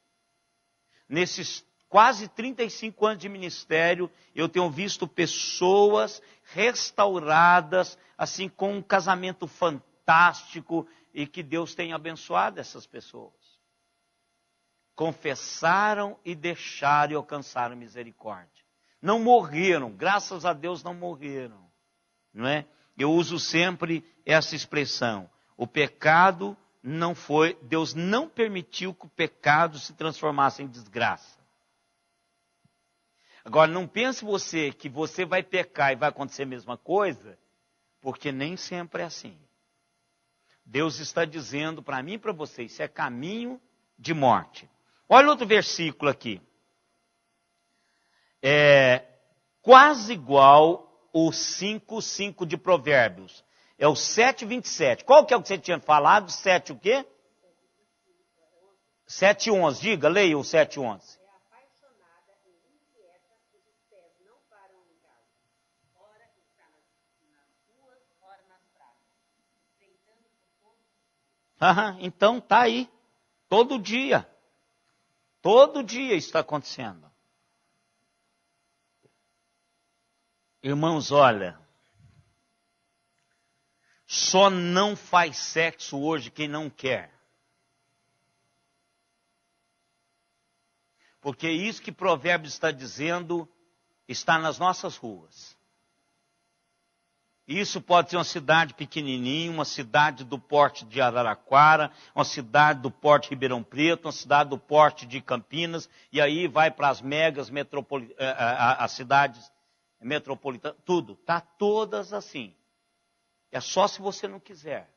Nesses quase 35 anos de ministério, eu tenho visto pessoas restauradas, assim, com um casamento fantástico, e que Deus tem abençoado essas pessoas. Confessaram e deixaram e alcançaram misericórdia. Não morreram, graças a Deus não morreram. Não é? Eu uso sempre essa expressão. O pecado não foi, Deus não permitiu que o pecado se transformasse em desgraça. Agora, não pense você que você vai pecar e vai acontecer a mesma coisa, porque nem sempre é assim. Deus está dizendo para mim e para você, isso é caminho de morte. Olha outro versículo aqui. É quase igual o 5:5 de Provérbios. É o 7:27. Qual que é o que você tinha falado? 7 o quê? 7:11. Diga, leia o 7:11. É apaixonada e inquieta, cujos pés não param em casa. Ora está nas ruas, ora nas praças, enfrentando por todos. Então tá aí. Todo dia. Todo dia está acontecendo. Irmãos, olha, só não faz sexo hoje quem não quer. Porque isso que Provérbios está dizendo está nas nossas ruas. Isso pode ser uma cidade pequenininha, uma cidade do porte de Araraquara, uma cidade do porte de Ribeirão Preto, uma cidade do porte de Campinas, e aí vai para as megas as cidades metropolitanas, tudo. Está todas assim. É só se você não quiser.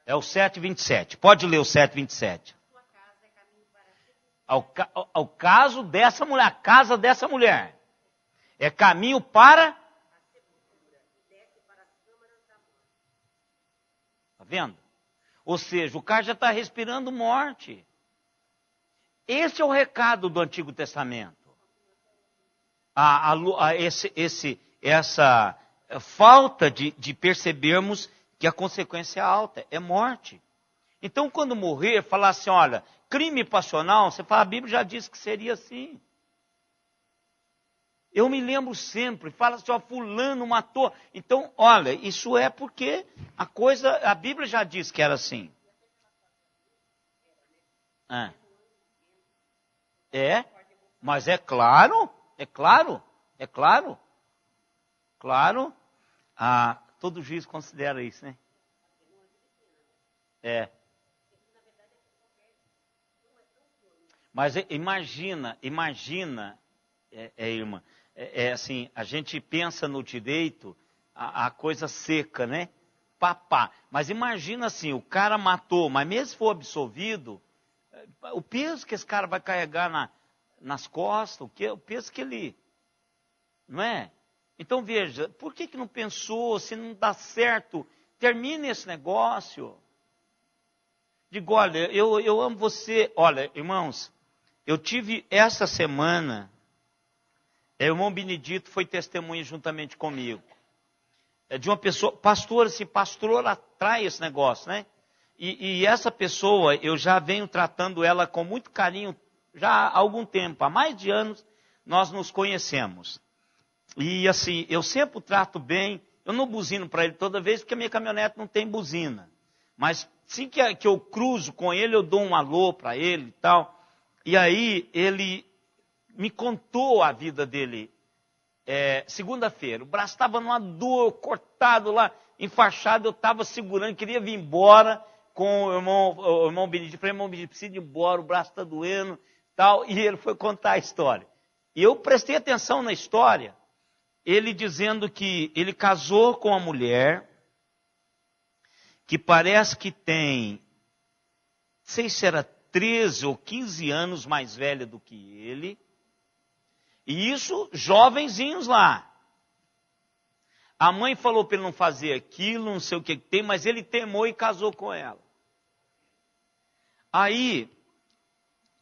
É o 7:27. Pode ler o 7:27. Ao caso dessa mulher, a casa dessa mulher. É caminho para... Está vendo? Ou seja, o cara já está respirando morte. Esse é o recado do Antigo Testamento. Essa falta de percebermos que a consequência é alta, é morte. Então, quando morrer, falar assim, olha, crime passional, você fala, a Bíblia já disse que seria assim. Eu me lembro sempre, fala assim, ó, fulano matou. Então, olha, isso é porque a Bíblia já disse que era assim. Mas é claro, todo juiz considera isso, né? Mas imagina, irmã, assim, a gente pensa no direito, a coisa seca, né? Papá. Mas imagina assim, o cara matou, mas mesmo se for absolvido, o peso que esse cara vai carregar nas costas, o peso que ele... Não é? Então veja, por que não pensou, se não dá certo, termine esse negócio. Digo, olha, eu amo você. Olha, irmãos, eu tive essa semana, o irmão Benedito foi testemunha juntamente comigo. De uma pessoa, pastor atrai esse negócio, né? E essa pessoa, eu já venho tratando ela com muito carinho, já há algum tempo, há mais de anos, nós nos conhecemos. E assim, eu sempre o trato bem, eu não buzino para ele toda vez, porque a minha caminhonete não tem buzina. Mas assim que eu cruzo com ele, eu dou um alô para ele e tal. E aí, ele me contou a vida dele. Segunda-feira, o braço estava numa dor, cortado lá, enfaixado, eu estava segurando, queria vir embora com o irmão Benedito. Falei, irmão Benedito, precisa ir embora, o braço está doendo, tal. E ele foi contar a história. E eu prestei atenção na história, ele dizendo que ele casou com uma mulher que parece que tem, não sei se era 13 ou 15 anos mais velha do que ele. E isso, jovenzinhos lá. A mãe falou para ele não fazer aquilo, não sei o que tem, mas ele temou e casou com ela. Aí,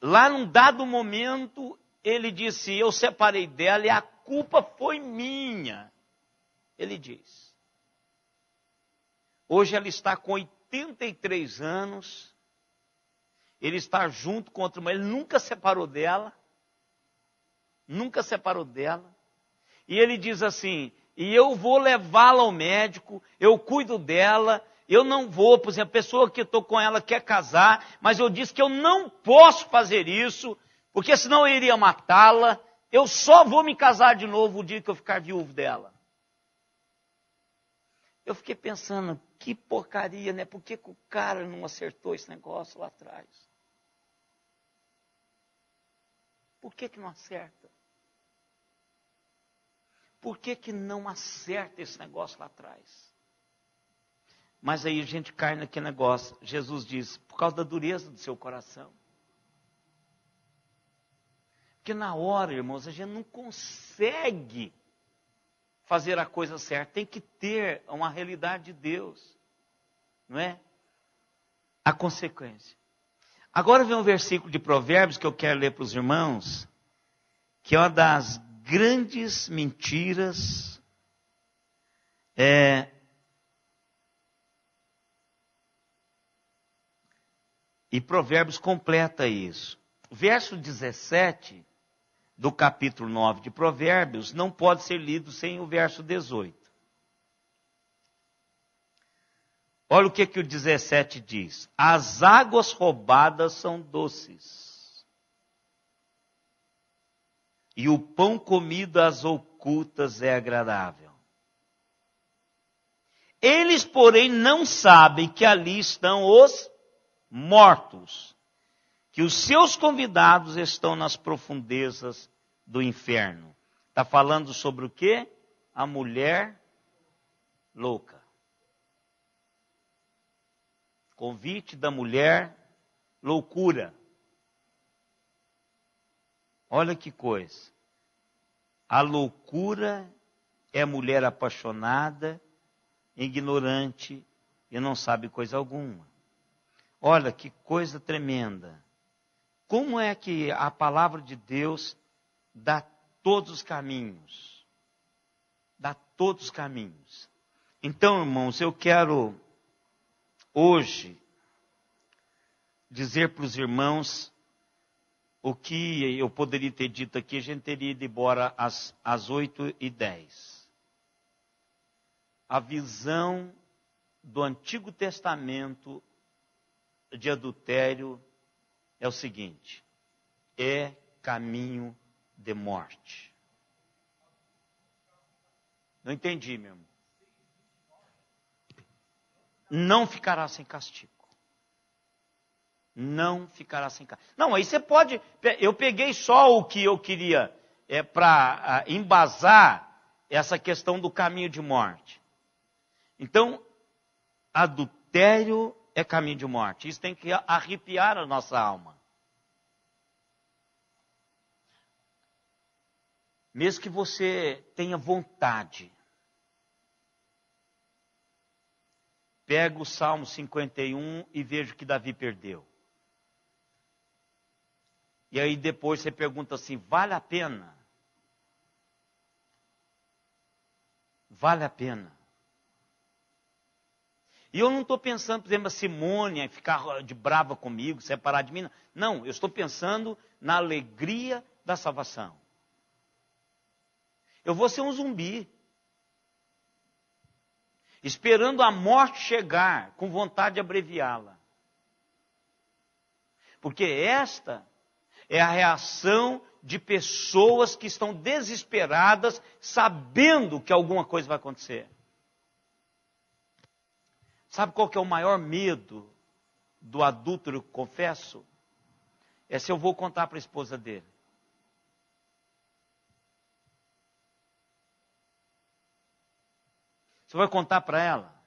lá num dado momento, ele disse, eu separei dela e a culpa foi minha. Ele diz. Hoje ela está com 83 anos, ele está junto com outra mulher, ele nunca separou dela, e ele diz assim, e eu vou levá-la ao médico, eu cuido dela, eu não vou, por exemplo, a pessoa que estou com ela quer casar, mas eu disse que eu não posso fazer isso, porque senão eu iria matá-la, eu só vou me casar de novo o dia que eu ficar viúvo dela. Eu fiquei pensando, que porcaria, né? Por que o cara não acertou esse negócio lá atrás? Por que não acerta? Por que não acerta esse negócio lá atrás? Mas aí a gente cai naquele negócio. Jesus diz, por causa da dureza do seu coração. Porque na hora, irmãos, a gente não consegue fazer a coisa certa. Tem que ter uma realidade de Deus. Não é? A consequência. Agora vem um versículo de Provérbios que eu quero ler para os irmãos, que é uma das grandes mentiras e Provérbios completa isso. O verso 17 do capítulo 9 de Provérbios não pode ser lido sem o verso 18. Olha o que o 17 diz. As águas roubadas são doces, e o pão comido às ocultas é agradável. Eles, porém, não sabem que ali estão os mortos, que os seus convidados estão nas profundezas do inferno. Está falando sobre o quê? A mulher louca. Convite da mulher loucura. Olha que coisa. A loucura é a mulher apaixonada, ignorante e não sabe coisa alguma. Olha que coisa tremenda. Como é que a palavra de Deus dá todos os caminhos? Dá todos os caminhos. Então, irmãos, eu quero hoje dizer para os irmãos o que eu poderia ter dito aqui, a gente teria ido embora às 8h10. A visão do Antigo Testamento de adultério é o seguinte: é caminho de morte. Não entendi, meu irmão. Não ficará sem castigo. Não ficará sem castigo. Não, aí você pode... Eu peguei só o que eu queria para embasar essa questão do caminho de morte. Então, adultério é caminho de morte. Isso tem que arrepiar a nossa alma. Mesmo que você tenha vontade. Pega o Salmo 51 e veja o que Davi perdeu. E aí depois você pergunta assim, vale a pena? Vale a pena? E eu não estou pensando, por exemplo, a Simone ficar de brava comigo, separar de mim. Não, eu estou pensando na alegria da salvação. Eu vou ser um zumbi. Esperando a morte chegar, com vontade de abreviá-la. Porque esta é a reação de pessoas que estão desesperadas, sabendo que alguma coisa vai acontecer. Sabe qual que é o maior medo do adúltero, confesso? É se eu vou contar para a esposa dele. Você vai contar para ela?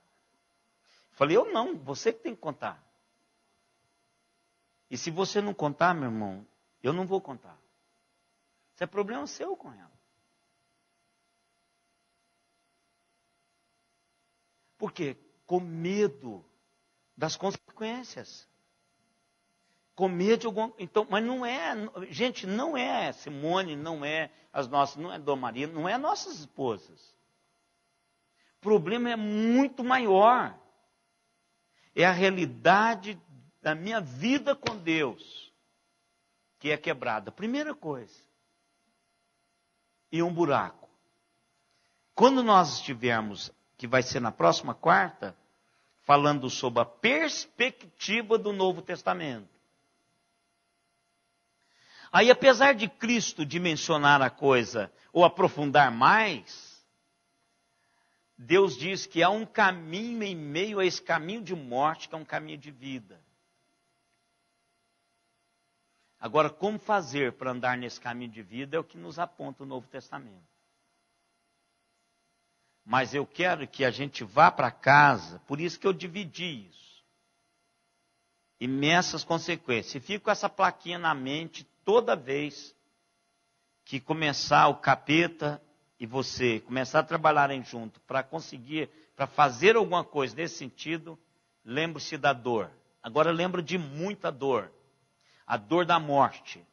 Falei, eu não, você que tem que contar. E se você não contar, meu irmão, eu não vou contar. Isso é problema seu com ela. Por quê? Com medo das consequências. comer de alguma... Então, mas não é, gente, não é Simone, não é as nossas, não é Dona Maria, não é nossas esposas. O problema é muito maior. É a realidade da minha vida com Deus que é quebrada. Primeira coisa. E um buraco. Quando nós estivermos, que vai ser na próxima quarta, falando sobre a perspectiva do Novo Testamento. Aí, apesar de Cristo dimensionar a coisa, ou aprofundar mais, Deus diz que há um caminho em meio a esse caminho de morte, que é um caminho de vida. Agora, como fazer para andar nesse caminho de vida é o que nos aponta o Novo Testamento. Mas eu quero que a gente vá para casa, por isso que eu dividi isso. Imensas consequências. E fico com essa plaquinha na mente toda vez que começar o capeta e você começar a trabalharem junto para conseguir, para fazer alguma coisa nesse sentido, lembre-se da dor. Agora lembro de muita dor. A dor da morte.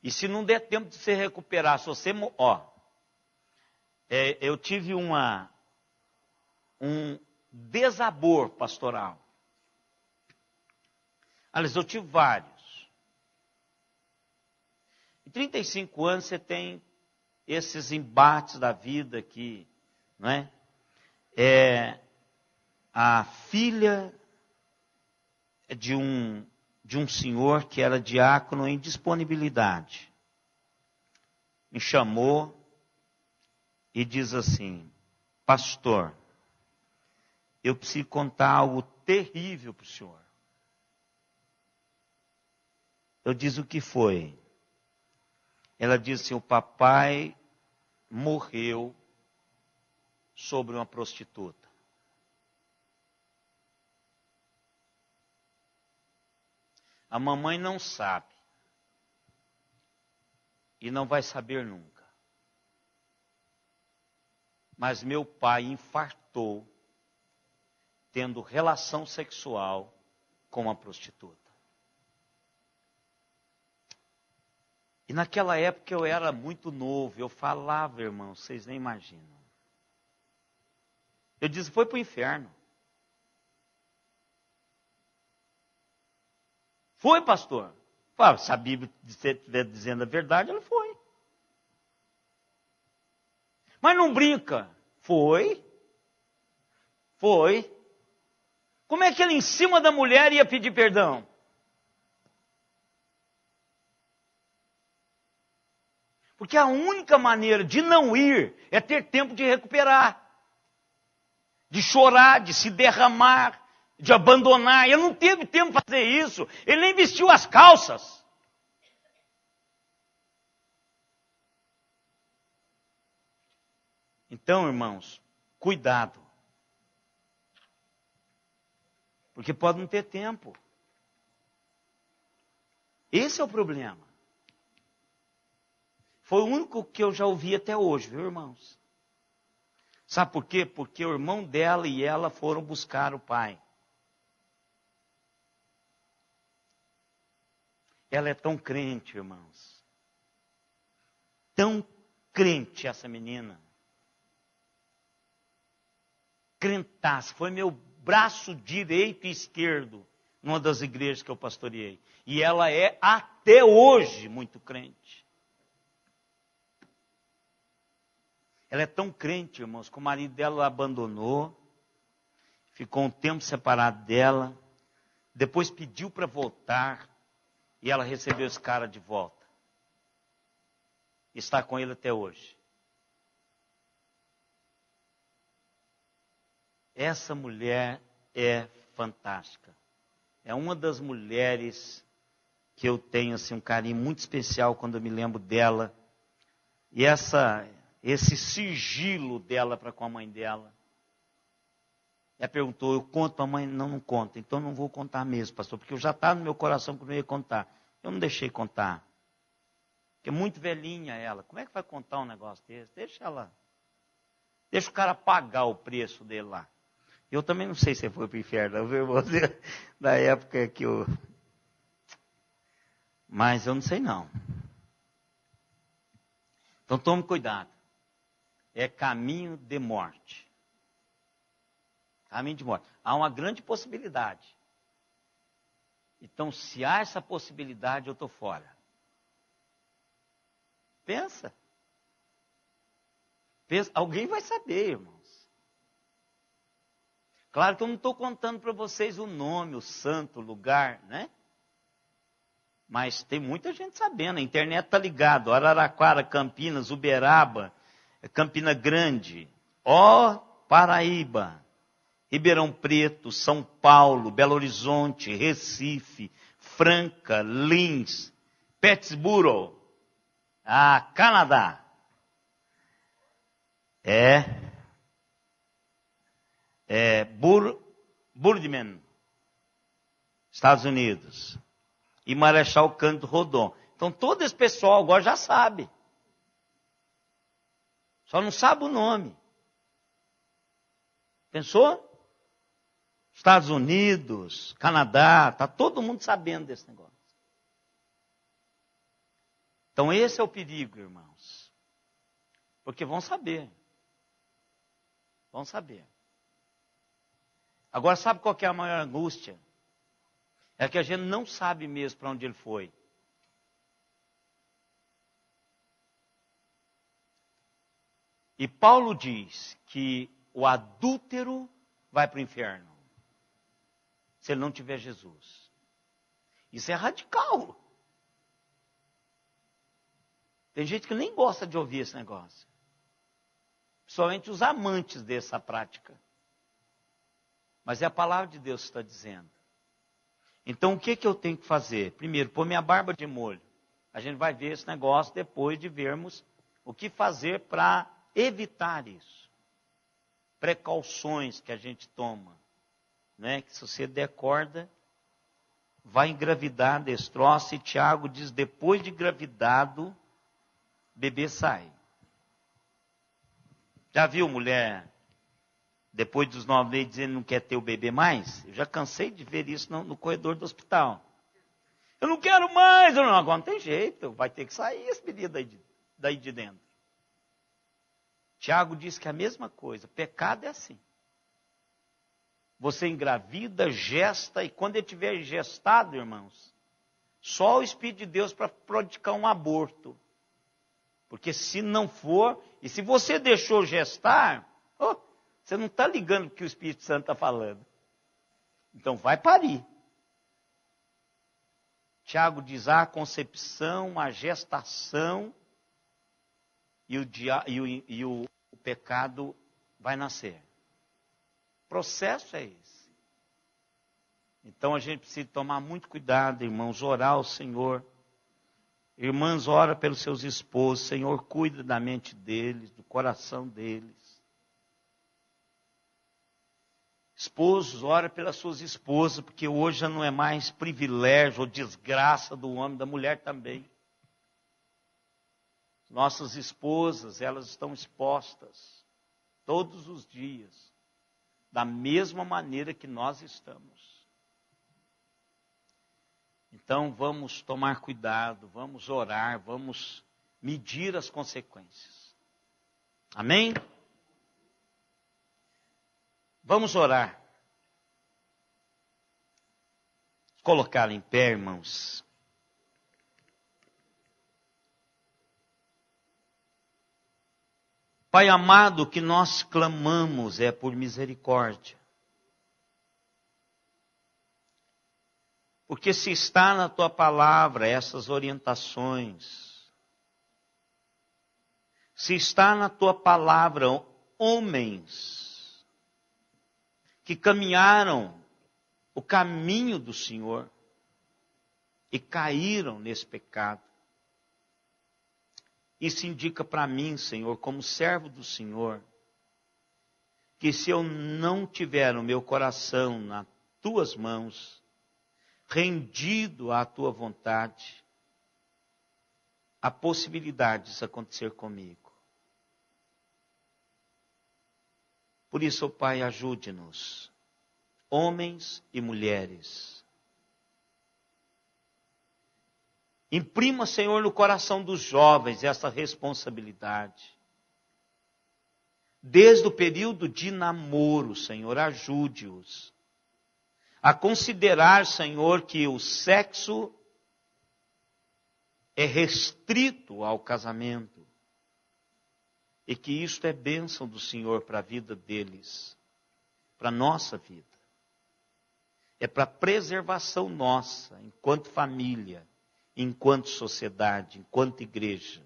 E se não der tempo de você recuperar, se você... eu tive um desabor pastoral. Aliás, eu tive vários. Em 35 anos você tem esses embates da vida aqui, não é? A filha de um senhor que era diácono em disponibilidade. Me chamou e diz assim: pastor, eu preciso contar algo terrível para o senhor. Eu disse: o que foi? Ela disse assim: o papai morreu sobre uma prostituta. A mamãe não sabe. E não vai saber nunca. Mas meu pai infartou tendo relação sexual com uma prostituta. E naquela época eu era muito novo, eu falava, irmão, vocês nem imaginam. Eu disse: foi para o inferno. Foi, pastor? Fala, se a Bíblia estiver dizendo a verdade, ela foi. Mas não brinca. Foi. Foi. Como é que ele em cima da mulher ia pedir perdão? Porque a única maneira de não ir é ter tempo de recuperar. De chorar, de se derramar, de abandonar. Ele não teve tempo para fazer isso. Ele nem vestiu as calças. Então, irmãos, cuidado. Porque pode não ter tempo. Esse é o problema. Foi o único que eu já ouvi até hoje, viu, irmãos? Sabe por quê? Porque o irmão dela e ela foram buscar o pai. Ela é tão crente, irmãos. Tão crente essa menina. Crentaça. Foi meu braço direito e esquerdo numa das igrejas que eu pastoreei. E ela é até hoje muito crente. Ela é tão crente, irmãos, que o marido dela abandonou, ficou um tempo separado dela, depois pediu para voltar, e ela recebeu esse cara de volta. Está com ele até hoje. Essa mulher é fantástica. É uma das mulheres que eu tenho assim, um carinho muito especial quando eu me lembro dela. E esse sigilo dela para com a mãe dela. Ela perguntou: eu conto? A mãe: não conta. Então não vou contar mesmo, pastor, porque eu já estava no meu coração que eu não ia contar. Eu não deixei contar. Porque é muito velhinha ela. Como é que vai contar um negócio desse? Deixa ela. Deixa o cara pagar o preço dele lá. Eu também não sei se foi para o inferno, viu, irmão? Da época que Mas eu não sei não. Então tome cuidado. É caminho de morte. Caminho de morte. Há uma grande possibilidade. Então, se há essa possibilidade, eu estou fora. Pensa. Alguém vai saber, irmãos. Claro que eu não estou contando para vocês o nome, o santo, o lugar, né? Mas tem muita gente sabendo. A internet está ligada. Araraquara, Campinas, Uberaba, Campina Grande, Paraíba, Ribeirão Preto, São Paulo, Belo Horizonte, Recife, Franca, Lins, Pittsburgh, Canadá. Boardman, Estados Unidos. E Marechal Cândido Rondon. Então todo esse pessoal agora já sabe. Só não sabe o nome. Pensou? Estados Unidos, Canadá, está todo mundo sabendo desse negócio. Então esse é o perigo, irmãos. Porque vão saber. Vão saber. Agora sabe qual que é a maior angústia? É que a gente não sabe mesmo para onde ele foi. E Paulo diz que o adúltero vai para o inferno, se ele não tiver Jesus. Isso é radical. Tem gente que nem gosta de ouvir esse negócio. Principalmente os amantes dessa prática. Mas é a palavra de Deus que está dizendo. Então o que eu tenho que fazer? Primeiro, pôr minha barba de molho. A gente vai ver esse negócio depois de vermos o que fazer para evitar isso. Precauções que a gente toma. Né? Que se você der corda, vai engravidar desse troço. E Tiago diz, depois de engravidado, bebê sai. Já viu mulher, depois dos 9 meses, dizendo que não quer ter o bebê mais? Eu já cansei de ver isso no corredor do hospital. Eu não quero mais. Agora não tem jeito, vai ter que sair esse menino daí de dentro. Tiago diz que é a mesma coisa. Pecado é assim. Você engravida, gesta, e quando ele estiver gestado, irmãos, só o Espírito de Deus para praticar um aborto. Porque se não for, e se você deixou gestar, você não está ligando o que o Espírito Santo está falando. Então vai parir. Tiago diz, a concepção, a gestação, e o pecado vai nascer. O processo é esse. Então a gente precisa tomar muito cuidado, irmãos, orar ao Senhor. Irmãs, ora pelos seus esposos. Senhor, cuida da mente deles, do coração deles. Esposos, ora pelas suas esposas, porque hoje já não é mais privilégio ou desgraça do homem, da mulher também. Nossas esposas, elas estão expostas todos os dias, da mesma maneira que nós estamos. Então vamos tomar cuidado, vamos orar, vamos medir as consequências. Amém? Vamos orar. Colocar em pé, irmãos. Pai amado, o que nós clamamos é por misericórdia. Porque se está na tua palavra essas orientações, se está na tua palavra homens que caminharam o caminho do Senhor e caíram nesse pecado, isso indica para mim, Senhor, como servo do Senhor, que se eu não tiver o meu coração nas tuas mãos, rendido à tua vontade, há possibilidade disso acontecer comigo. Por isso, ó Pai, ajude-nos, homens e mulheres, Imprima, Senhor, no coração dos jovens essa responsabilidade. Desde o período de namoro, Senhor, ajude-os a considerar, Senhor, que o sexo é restrito ao casamento e que isto é bênção do Senhor para a vida deles, para a nossa vida. É para a preservação nossa, enquanto família, enquanto sociedade, enquanto igreja.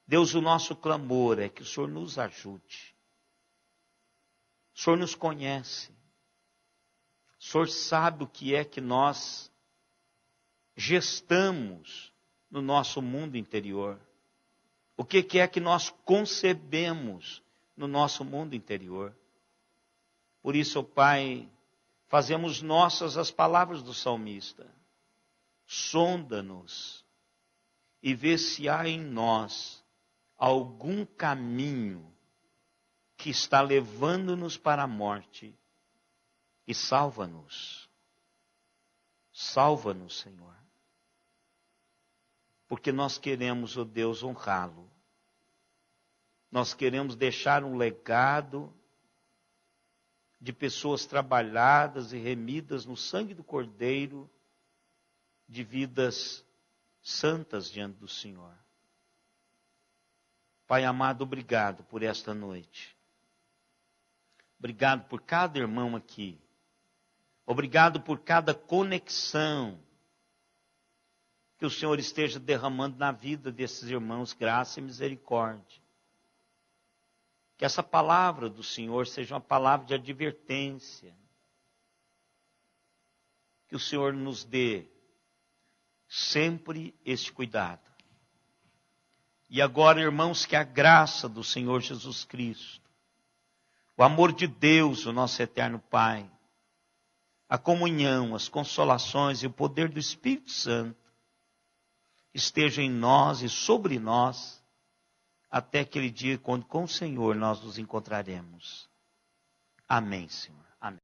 Deus, o nosso clamor é que o Senhor nos ajude. O Senhor nos conhece. O Senhor sabe o que é que nós gestamos no nosso mundo interior. O que é que nós concebemos no nosso mundo interior. Por isso, ó Pai, fazemos nossas as palavras do salmista. Sonda-nos e vê se há em nós algum caminho que está levando-nos para a morte e salva-nos. Salva-nos, Senhor. Porque nós queremos, ó Deus, honrá-lo. Nós queremos deixar um legado de pessoas trabalhadas e remidas no sangue do Cordeiro, de vidas santas diante do Senhor. Pai amado, obrigado por esta noite. Obrigado por cada irmão aqui. Obrigado por cada conexão que o Senhor esteja derramando na vida desses irmãos, graça e misericórdia. Que essa palavra do Senhor seja uma palavra de advertência. Que o Senhor nos dê sempre este cuidado. E agora, irmãos, que a graça do Senhor Jesus Cristo, o amor de Deus, o nosso eterno Pai, a comunhão, as consolações e o poder do Espírito Santo esteja em nós e sobre nós, até aquele dia quando com o Senhor nós nos encontraremos. Amém, Senhor.